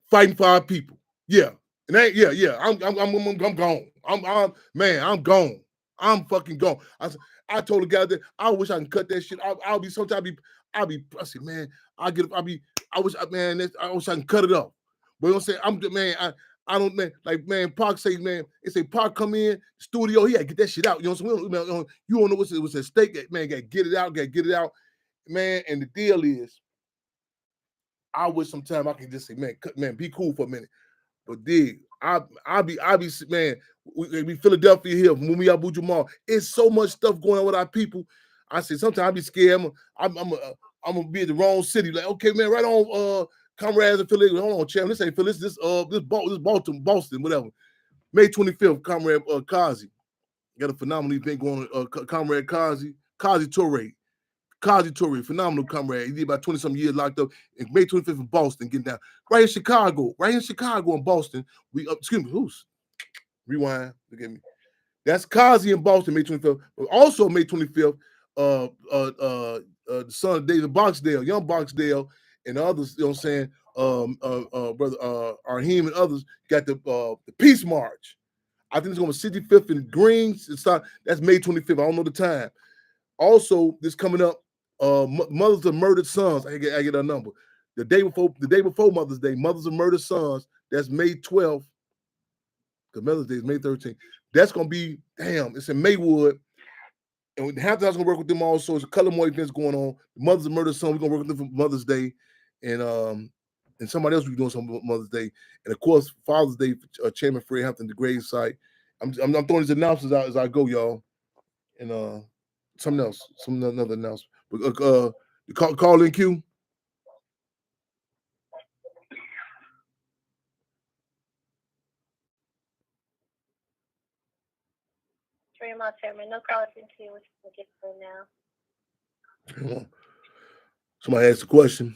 Fighting for our people. Yeah. And I'm gone. I'm gone. I'm fucking gone. I told the guy that I wish I can cut that shit. I said, man, I wish I can cut it off. But you know what I'm saying? I don't, man, like, man, Park say, man, it say Park come in, studio, he gotta get that shit out. You know what I'm saying? You don't know what's at stake, man, gotta get it out. Man, and the deal is, I wish sometimes I can just say, man, be cool for a minute. But dig, I be man, we Philadelphia here, Mumia Abu Jamal. It's so much stuff going on with our people. I say sometimes I be scared. I'm gonna be in the wrong city. Like, okay, man, right on, comrades in Philly. Hold on, champ. This ain't Philly. This Baltimore, Boston, whatever. May 25th, comrade Kazi. Got a phenomenal event going on. Comrade Kazi Toure. Kazi Toure, phenomenal comrade. He did about 20-some years locked up. In May 25th in Boston, getting down. Right in Chicago in Boston. Excuse me, who's? Rewind. Look at me. That's Kazi in Boston, May 25th. But also May 25th, the son of David Boxdale, young Boxdale, and others, you know what I'm saying, brother Arheem and others got the Peace March. I think it's going to 65th in Greens. That's May 25th. I don't know the time. Also, this coming up, Mothers of Murdered Sons. I get a number. The day before Mother's Day, Mothers of Murdered Sons. That's May 12th. Because Mother's Day is May 13th. That's gonna be it's in Maywood. And Hampton's gonna work with them also. There's a couple more events going on. The Mothers of Murdered Sons, we're gonna work with them for Mother's Day. And and somebody else will be doing some Mother's Day, and of course Father's Day. Chairman Fred Hampton, the grave site. I'm throwing these announcements out as I go, y'all, and something else, another announcement. But call in Q. Fremont Chairman, no callers in queue. We'll get to them now. Somebody asked a question.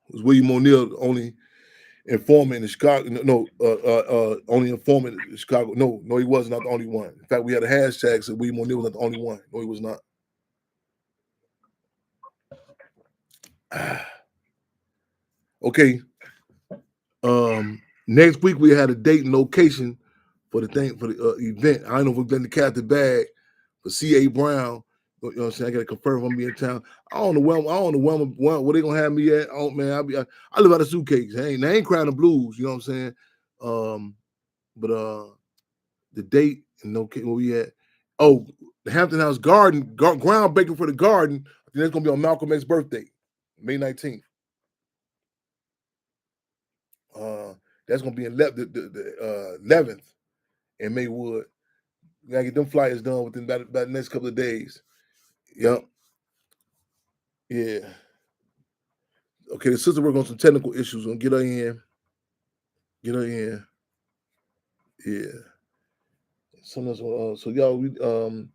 Was William O'Neill only informant in Chicago? Only informant in Chicago. No, he was not the only one. In fact, we had a hashtag that said William O'Neill was not the only one. No, he was not. Okay. Next week we had a date and location for the event. I don't know if we're going to catch the bag for C.A. Brown. You know what I'm saying? I got to confirm if I'm being in town. I don't know where they gonna have me at. Oh man, I live out of suitcase. I ain't crying the blues. You know what I'm saying? But the date and location where we at. Oh, the Hampton House Garden groundbreaking for the garden. I think that's gonna be on Malcolm X's birthday, May 19th. That's gonna be the 11th in Maywood. We gotta get them flyers done within about the next couple of days. Yep. Yeah. Okay, the sister working on some technical issues. Gonna get her in. Yeah. Something else. So y'all, we the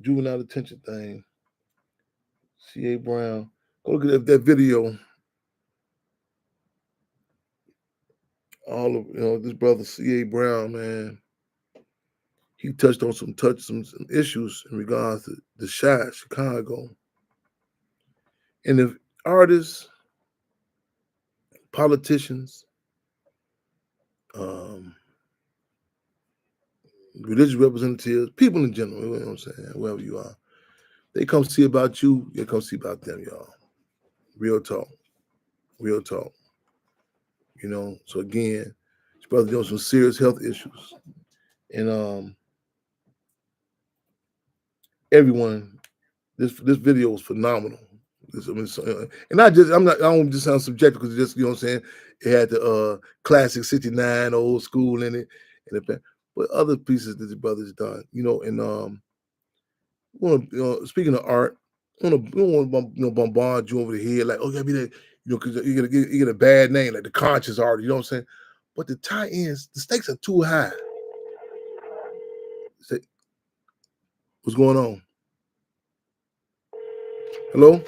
juvenile detention thing. C.A. Brown. Go look at that video. All of this brother C.A. Brown, man. He touched on some issues in regards to the Chicago. And if artists, politicians, religious representatives, people in general, you know what I'm saying, whoever you are, they come see about you, they come see about them, y'all. Real talk. So again, his brother dealing with some serious health issues. And everyone, this video was phenomenal. And I don't just sound subjective because just, you know what I'm saying, it had the classic 69 old school in it, but other pieces that the brother's done, and speaking of art, I don't want to bombard you over the head like, oh, you gotta be that, because you get a bad name like the conscious art, you know what I'm saying? But the tie-ins, the stakes are too high. What's going on? Hello?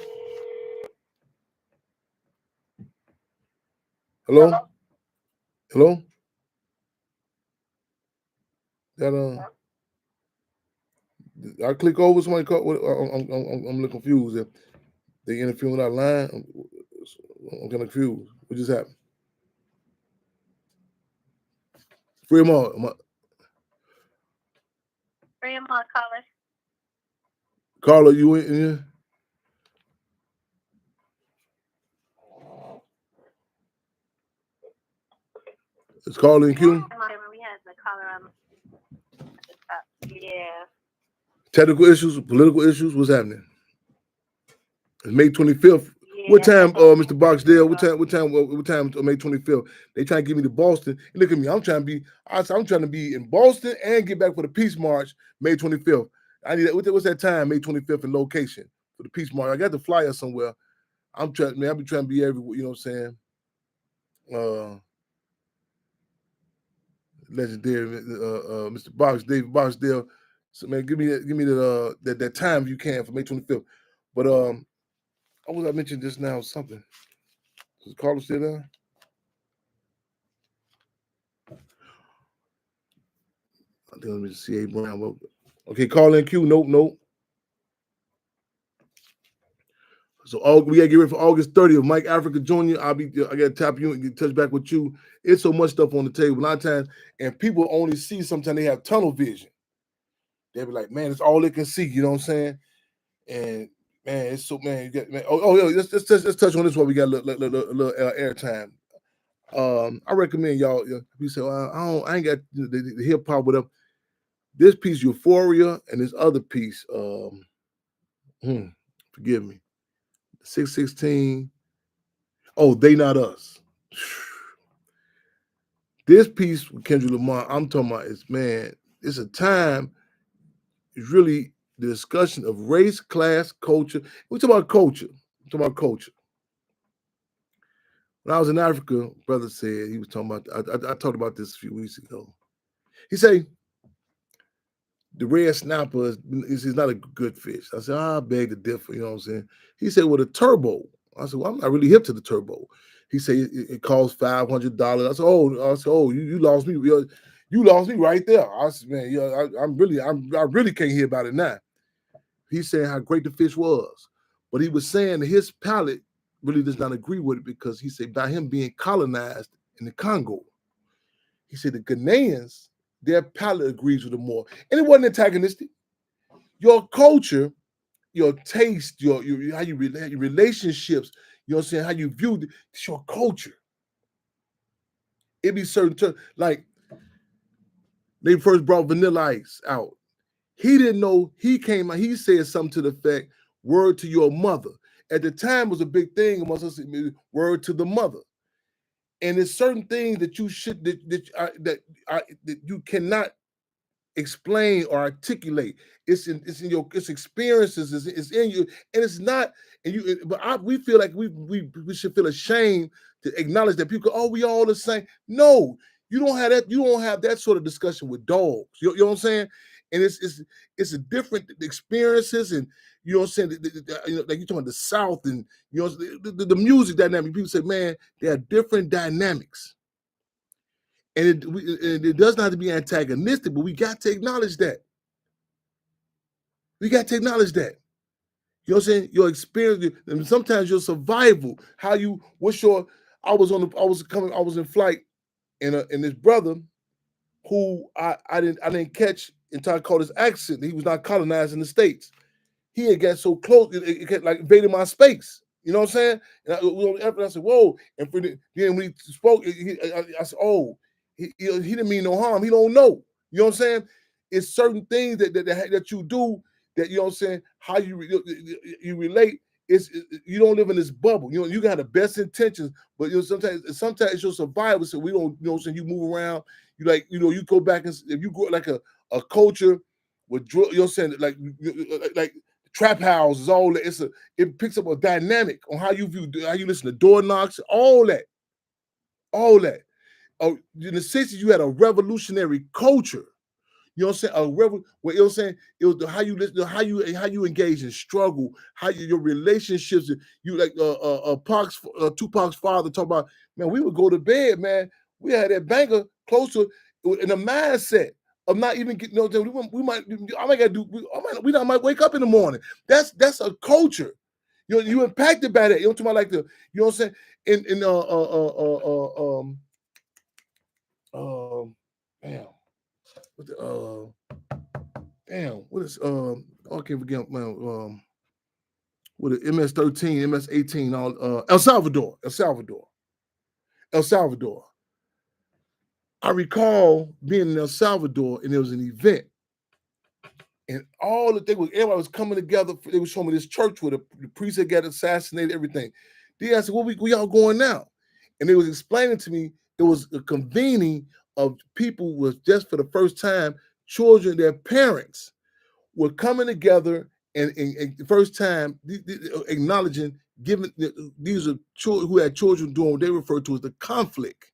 That I click over somebody call. I'm a little confused. If they interfere with our line, I'm kind of confused. What just happened? Fremont. Fremont caller. Carla, you in here? It's Carla and Q. We had the caller on the top. Yeah. Technical issues, political issues. What's happening? It's May 25th. Yeah. What time, Mr. Boxdale? What time? May 25th. They trying to get me to Boston. And look at me. I'm trying to be in Boston and get back for the Peace March, May 25th. I need that. What's that time? May 25th and location for the Peace March. I got the flyer somewhere. I'm trying. Man, I'll be trying to be everywhere. You know what I'm saying? Legendary, Mr. David Boxdale. So man, give me that time if you can for May 25th. But I mentioned just now something. Is Carlos still there? I think let me C.A. Brown. Okay, call in Q. Nope. So we gotta get ready for August 30th. Mike Africa Jr. I gotta tap you and get touch back with you. It's so much stuff on the table. A lot of times, and people only see sometimes they have tunnel vision. They'll be like, man, it's all they can see. You know what I'm saying? And man, it's so man. You got man. Let's touch on this while we got a little airtime. I recommend y'all. You say, well, I ain't got the hip hop, whatever. This piece, Euphoria, and this other piece, forgive me, 616. Oh, they not us. This piece with Kendrick Lamar, I'm talking about is, man, it's a time, it's really the discussion of race, class, culture. We talk about culture. We talk about culture. When I was in Africa, brother said, he was talking about, I talked about this a few weeks ago. He said, the red snapper is not a good fish. I said, I beg to differ, you know what I'm saying? He said, well, the turbo. I said, well, I'm not really hip to the turbo. He said, it costs $500. I said, you lost me. You lost me right there. I said, man, I really can't hear about it now. He's saying how great the fish was. But he was saying that his palate really does not agree with it because he said by him being colonized in the Congo, he said the Ghanaians, their palate agrees with it more. And it wasn't antagonistic. Your culture, your taste, your how you relate, your relationships, you know what I'm saying, how you view it's your culture. It be certain terms. Like they first brought Vanilla Ice out. He didn't know, he came out, he said something to the effect, word to your mother. At the time was a big thing amongst us, word to the mother. And there's certain things that you should that you cannot explain or articulate. It's in your experiences. It's in you, and it's not. And you, but we feel like we should feel ashamed to acknowledge that people. Oh, we all the same. No, you don't have that. You don't have that sort of discussion with dogs. You know what I'm saying? And it's a different experiences, and you know what I'm saying. You know, like you talking about the South, and you know the music dynamic. People say, man, there are different dynamics. And it does not have to be antagonistic, but we got to acknowledge that. We got to acknowledge that. You know what I'm saying? Your experience, and sometimes your survival, I was in flight, and this brother who I didn't catch until I caught his accent. He was not colonized in the States. He had got so close, it kept like invading my space. You know what I'm saying? And I said, whoa. And then when he spoke, I said, oh, he didn't mean no harm. He don't know. You know what I'm saying? It's certain things that you do that, you know what I'm saying, how you relate. You don't live in this bubble. You know, you got the best intentions, but you know, sometimes it's your survival. So we don't, you know what I'm saying, you move around, you go back, and if you grow like a culture with, you know what I'm saying, like trap houses, all that. It picks up a dynamic on how you listen to door knocks, all that. In the 60s, you had a revolutionary culture. You know what I'm saying? You know what I'm saying? It was how you listen, how you engage in struggle, your relationships. You like Tupac's father talk about, man, we would go to bed, man. We had that banker closer in a mindset of not even getting, you know, we might I might wake up in the morning. That's a culture. You know, you impacted by that. You know what I'm like you know what I'm saying? Damn. What is I can't forget, man, with the MS-13, MS-18, all El Salvador. I recall being in El Salvador, and there was an event, and everybody was coming together. They were showing me this church where the priest had got assassinated, everything. Then I said, where y'all going now? And they was explaining to me it was a convening of people was just for the first time, children, their parents were coming together and the first time acknowledging, giving these are children who had children doing what they refer to as the conflict,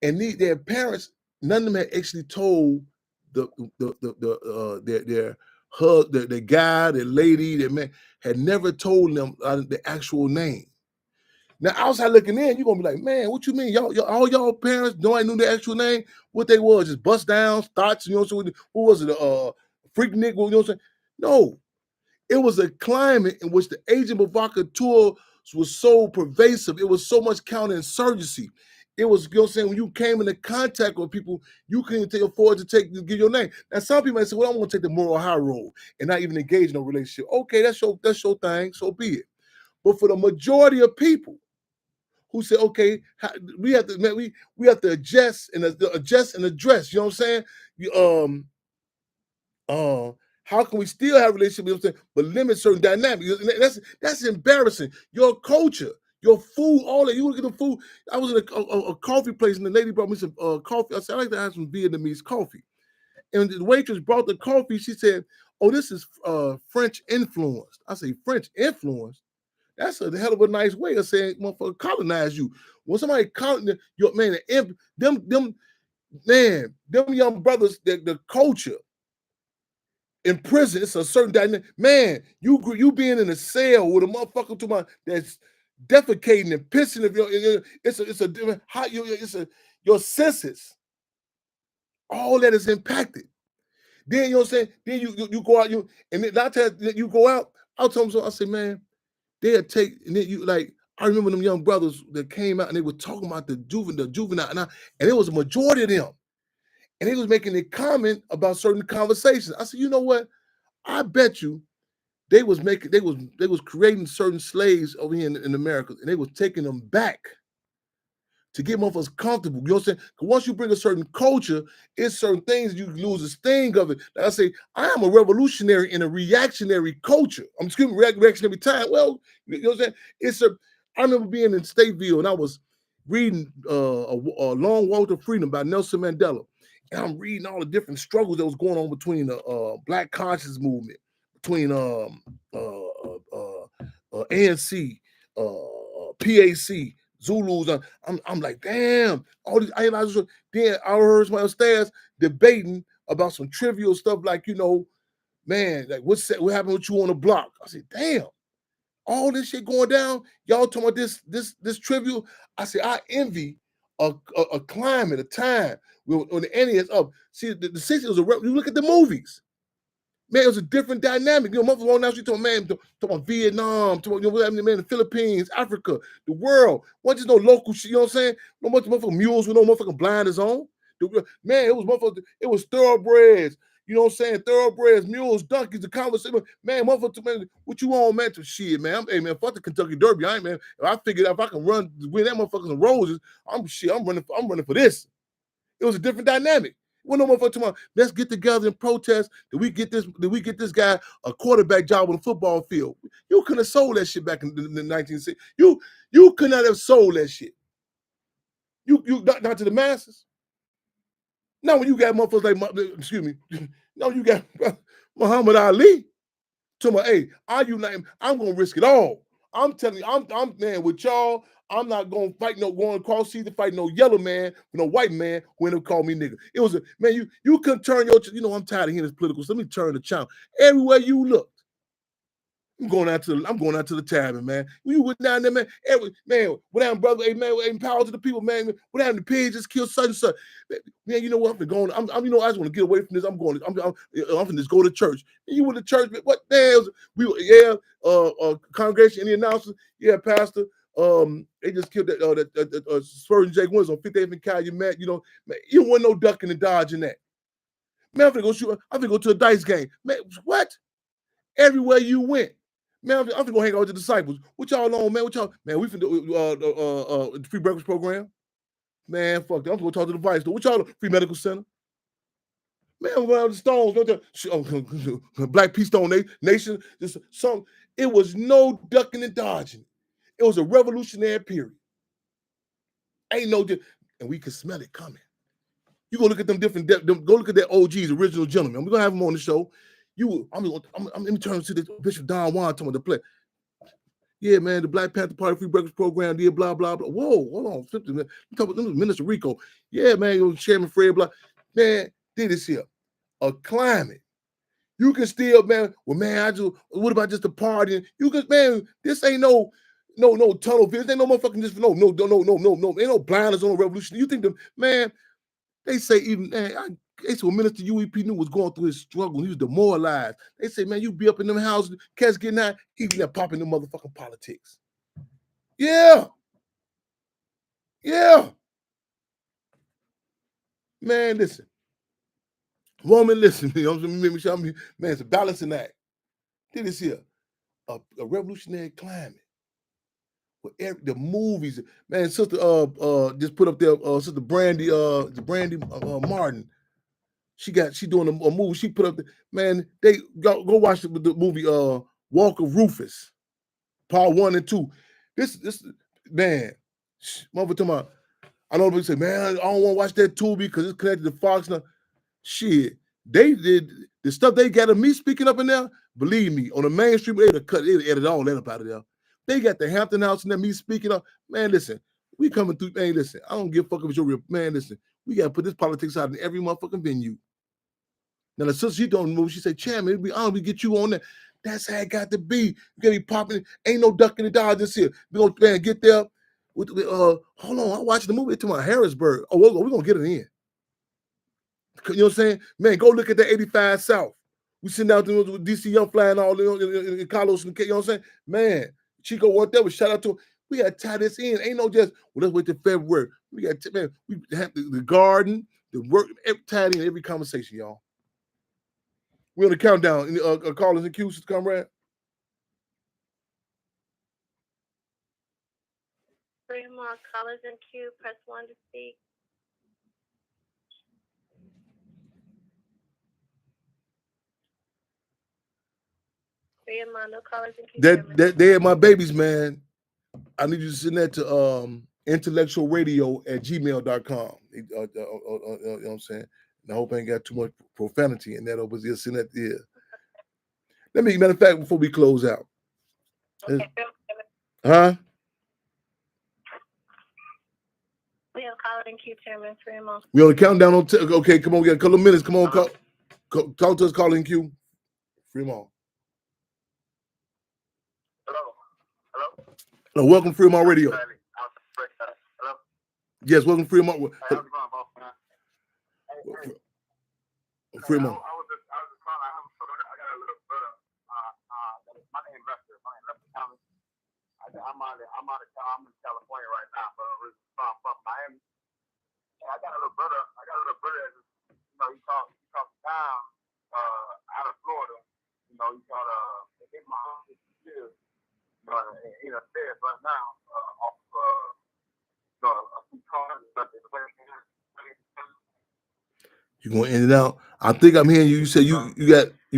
and their parents, none of them had actually told their guy, their lady, their man had never told them the actual name. Now, outside looking in, you're gonna be like, man, what you mean? All y'all parents, nobody knew the actual name? What they was, just bust downs, thoughts, you know what I'm saying? What was it? Freak nigga, you know what I'm saying? No. It was a climate in which the agent provocateur was so pervasive. It was so much counterinsurgency. It was, you know what I'm saying, when you came into contact with people, you couldn't afford to give your name. Now, some people might say, well, I'm gonna take the moral high road and not even engage in a relationship. Okay, that's your thing, so be it. But for the majority of people who say, okay, we have to adjust and address, you know what I'm saying? How can we still have relationships, but limit certain dynamics? That's embarrassing. Your culture, Your food, all that. You want to get the food. I was in a coffee place, and the lady brought me some coffee. I said, I like to have some Vietnamese coffee. And the waitress brought the coffee. She said, oh, this is French influenced. I say, French influenced? That's a hell of a nice way of saying, motherfucker, colonize you. When somebody colonize your man, them young brothers, the culture in prison, it's a certain dynamic. Man, you being in a cell with a motherfucker to my that's defecating and pissing of it's a different how your senses, all that is impacted. Then you know what I'm saying? Then you go out, and then I tell you go out, I'll tell them so I say, man, they'll take, and then you like, I remember them young brothers that came out and they were talking about the juvenile, and it was a majority of them. And they was making a comment about certain conversations. I said, you know what? I bet you they was creating certain slaves over here in America, and they was taking them back to get motherfuckers comfortable. You know what I'm saying? Because once you bring a certain culture, it's certain things you lose the sting of it. Like I say, I am a revolutionary in a reactionary culture. I'm excuse me, reactionary time. Well, you know what I'm saying? I remember being in Stateville and I was reading a Long Walk to Freedom by Nelson Mandela. And I'm reading all the different struggles that was going on between the Black Conscious Movement, between ANC, PAC, Zulus. I'm like, damn, all these ideologies. Then I heard my upstairs debating about some trivial stuff like, man, like what happened with you on the block? I said, damn, all this shit going down. Y'all talking about this trivial. I said, I envy a climate, a time when the enemy is up. See, the 60s was you look at the movies. Man, it was a different dynamic. Motherfuckers on now street talking, man, talking about Vietnam, talking what happened, man, the Philippines, Africa, the world. What just no local shit, you know what I'm saying? No motherfucking mules with no motherfucking blinders on. Man, it was motherfuckers, it was thoroughbreds, you know what I'm saying? Thoroughbreds, mules, donkeys, the conversation. Man, motherfucker, man, what you on, man? To shit, man. Hey, man, fuck the Kentucky Derby. I ain't, man. If I figured out if I can win that motherfuckers and roses, I'm running for this. It was a different dynamic. Well, no motherfucker tomorrow. Let's get together and protest. Did we get this guy a quarterback job on the football field? You couldn't have sold that shit back in the 1960s. You could not have sold that shit. You not to the masses. Now when you got motherfuckers like, now you got Muhammad Ali. To my, hey, I'm gonna risk it all. I'm telling you, I'm man with y'all. I'm not gonna fight going across seas to fight no yellow man, no white man when they call me nigga. It was man, you couldn't turn I'm tired of hearing this political. So let me turn the channel. Everywhere you look, I'm going out to the tavern, man. You went down there, man. What happened, brother? Hey, man, power to the people, man. What happened? The pigs just killed such and such. Man, you know what? I'm I just want to get away from this. I'm finna just go to church. And you went to church, man. What the hell? Congregation, any announcements? Yeah, pastor. They just killed that Spurgeon Jake Wins on 58th and Calumet. Man, you don't want no ducking and dodging that. Man, I'm finna go to a dice game. Man, what? Everywhere you went. Man, I'm gonna hang out with the disciples. What y'all on, man? Man, we finna do the free breakfast program. Man, fuck that. I'm gonna talk to the vice. What y'all free medical center? Man, I'm going out the Stones. Black Peace Stone Nation. Just some. It was no ducking and dodging. It was a revolutionary period. Ain't no, and we could smell it coming. You go look at them different. Go look at their OGs, original gentlemen. We're gonna have them on the show. I'm in terms to this Bishop Don Juan talking about the play. Yeah, man, the Black Panther Party free breakfast program did blah blah blah. Whoa, hold on, 50 minutes. I'm talking about Minister Rico. Yeah, man, Chairman Fred blah. Man, did this here a climate. You can still, man. Well, man, what about just the partying? You can, man. This ain't no tunnel vision. Ain't no motherfucking just no. Ain't no blinders on a revolution. You think man? They say even man. They said when Minister UEP knew was going through his struggle, he was demoralized. They say, man, you be up in them houses, cats getting out, he be there popping them motherfucking politics. Yeah. Man, listen. Woman, listen. You know what I'm saying? Man, it's a balancing act. Did this here a revolutionary climate with the movies. Man, sister just put up there. Sister Brandy Martin. She doing a movie. She put up man. They go watch the movie Walk of Rufus, Part 1 and 2. This man, motherfucker talking about, I know people say, man, I don't want to watch that Tubi because it's connected to Fox. Now, shit, they did the stuff they got of me speaking up in there. Believe me, on the mainstream, they'd edit all that up out of there. They got the Hampton House and me speaking up. Man, listen, we coming through. Man, listen, I don't give a fuck if it's your real. Man, listen, we got to put this politics out in every motherfucking venue. Now, the sister, she don't move. She said, Chairman, it'd be honored we get you on there. That's how it got to be. You got to be popping. Ain't no ducking the dodges here. We going to, man, get there. Hold on, I'm watching the movie to my Harrisburg. Oh, we're going to get it in. You know what I'm saying? Man, go look at that 85 South. We sitting out there with DC Young flying all in Carlos, you know what I'm saying? Man, Chico went there, shout out to him. We got to tie this in. Ain't no just, well, let's wait till February. We got to, man, we have the garden, the work, tied in every conversation, y'all. We're on the countdown. Carlos and Q, comrade. Fremont, callers in queue, press 1 to speak. Fremont, no callers in queue. They're my babies, man. I need you to send that to intellectualradio@gmail.com. You know what I'm saying? And I hope I ain't got too much profanity in that. But just send that there. Let me, matter of fact, before we close out. Okay. Huh? We have a caller in queue, Chairman Fremont. We on the countdown on okay, come on, we got a couple of minutes. Come on, talk to us, call in queue. Fremont. Hello, welcome Fremont Radio. Hello? Yes, welcome Fremont. How's it going, boss, man? Fremont. I was just calling. I got a little brother. My name is Lester. My name is Lester Thomas. I'm in California right now, but I'm from Miami. And I got a little brother. That he talks down out of Florida. He called hit my home years. He upstairs right now off a few cars. You gonna end it out? I think I'm hearing you. You say you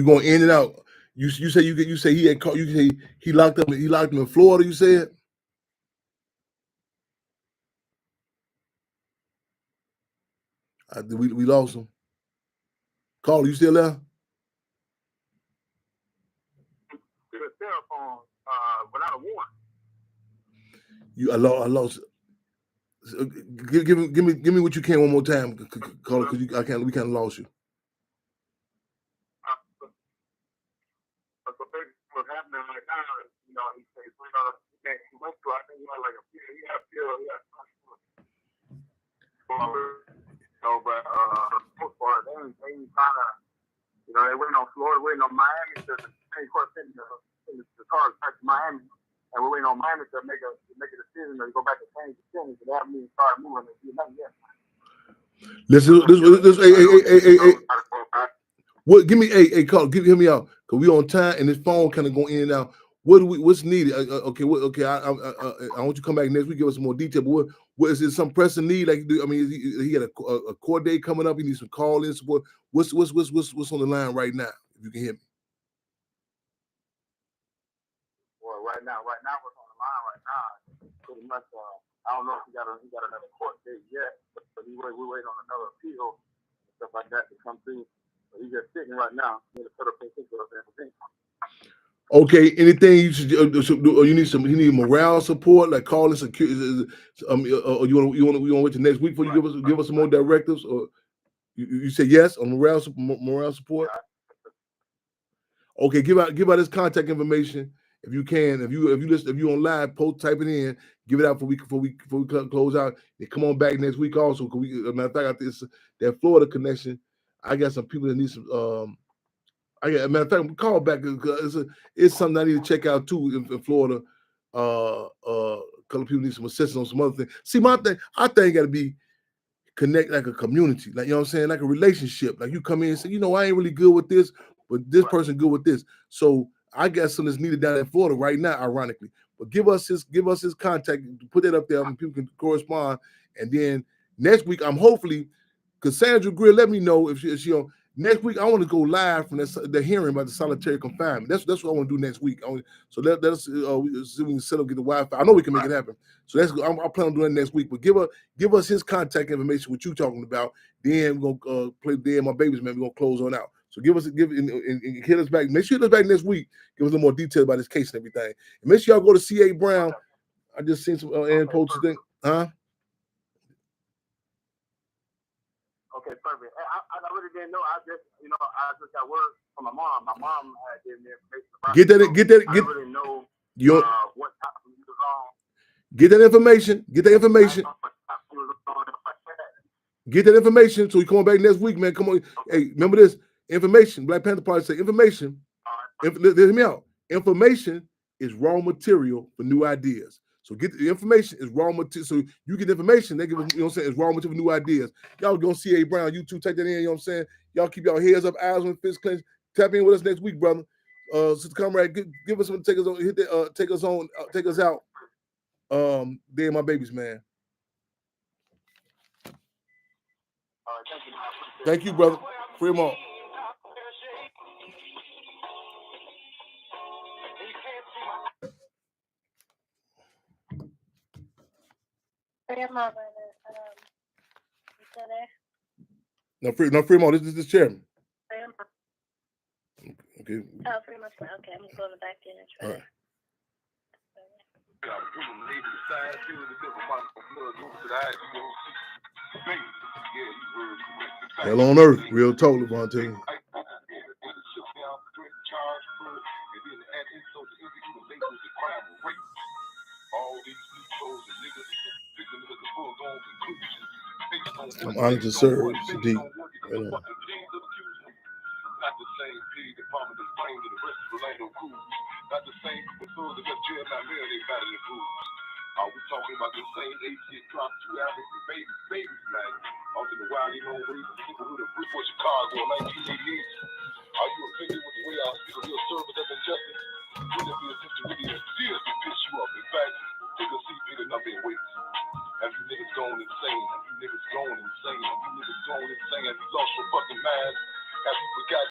gonna end it out. You say he had called. You say he locked up. He locked him in Florida. You said. We lost him. Carl, you still there? The cell phone without a warrant. I lost. Give me what you can one more time, Carl, because we kind of lost you. What's happening right now? He says he went to. I think he had like a pill. He had a pill. But most part, they ain't kind of. They waiting on Florida, waiting on Miami to the Supreme Court sending the charge back to Miami. And we're waiting on Miami to make a decision or go back and change the sentence. They haven't even started moving. Yet. What? Give me Carl. Hear me out, cause we on time and this phone kind of going in and out. What's needed? Okay. I want you to come back next week. Give us some more detail. But what is it? Some pressing need? Like, I mean, he got a court date coming up. He needs some call-in support. What's on the line right now? If you can hear me. Well, right now, what's on the line right now? Pretty much. I don't know if he got another court date yet, but we're waiting on another appeal and stuff like that to come through. But he's just sitting right now. He need to put up his everything. Okay, anything you should do? You need morale support, like calling security. You want to wait till next week before you give us some more directives, or you say yes on morale support? Okay, give out his contact information if you can. If you on live, type it in, give it out before we close out. And come on back next week also. Cause matter of fact, I think that Florida connection. I got some people that need some. Matter of fact, call back because it's something I need to check out too in Florida. A couple of people need some assistance on some other things. See, I think got to be connect like a community, like, you know what I'm saying, like a relationship. Like you come in and say, I ain't really good with this, but this person good with this. So I got something that's needed down in Florida right now, ironically. But give us his contact, put that up there, and people can correspond. And then next week, I'm hopefully, Cassandra Greer, let me know if she Next week, I want to go live from the hearing about the solitary confinement. That's what I want to do next week. So let's see if we can set up, get the Wi-Fi. I know we can make it happen. So I plan on doing it next week. But give us his contact information, what you talking about. Then we're gonna play Dan My Babies, man. We're gonna close on out. So give and hit us back. Make sure you hit us back next week. Give us a little more detail about this case and everything. And make sure y'all go to C.A. Brown. I just seen some and posted thing. Huh? Okay, perfect. I really didn't know. I just got word from my mom. My mom had given me information about Get that. I don't really know what topic he was on. Get that information. Get that information. Get that information. So we come back next week, man. Come on. Hey, remember this information. Black Panther Party say information. Hear me out. Information is raw material for new ideas. So get the information is raw material. So you get the information, they give us, you know what I'm saying, it's raw material for new ideas. Y'all go see C.A. Brown, YouTube, take that in, you know what I'm saying? Y'all keep y'all heads up, eyes on fist clenched. Tap in with us next week, brother. Sister Comrade, give us some, take us on, take us out. They're my babies, man. Thank you, brother. Free them all. You still there? No, free them all. This is the chairman. Okay. Oh, pretty much. Okay, I'm going back in and try. All right. Hell on earth, real talk, Levante. I'm honored to serve, Sadiq. Not the same city department that's claimed to the rest of the land of crew. Not the same people that just jail not mail they battle in crews. Are we talking about the same AT drop to African babies, man? Out in the wild, you know, people who the Bridgeport, Chicago, 1988. Are you offended with the way I speak of your service?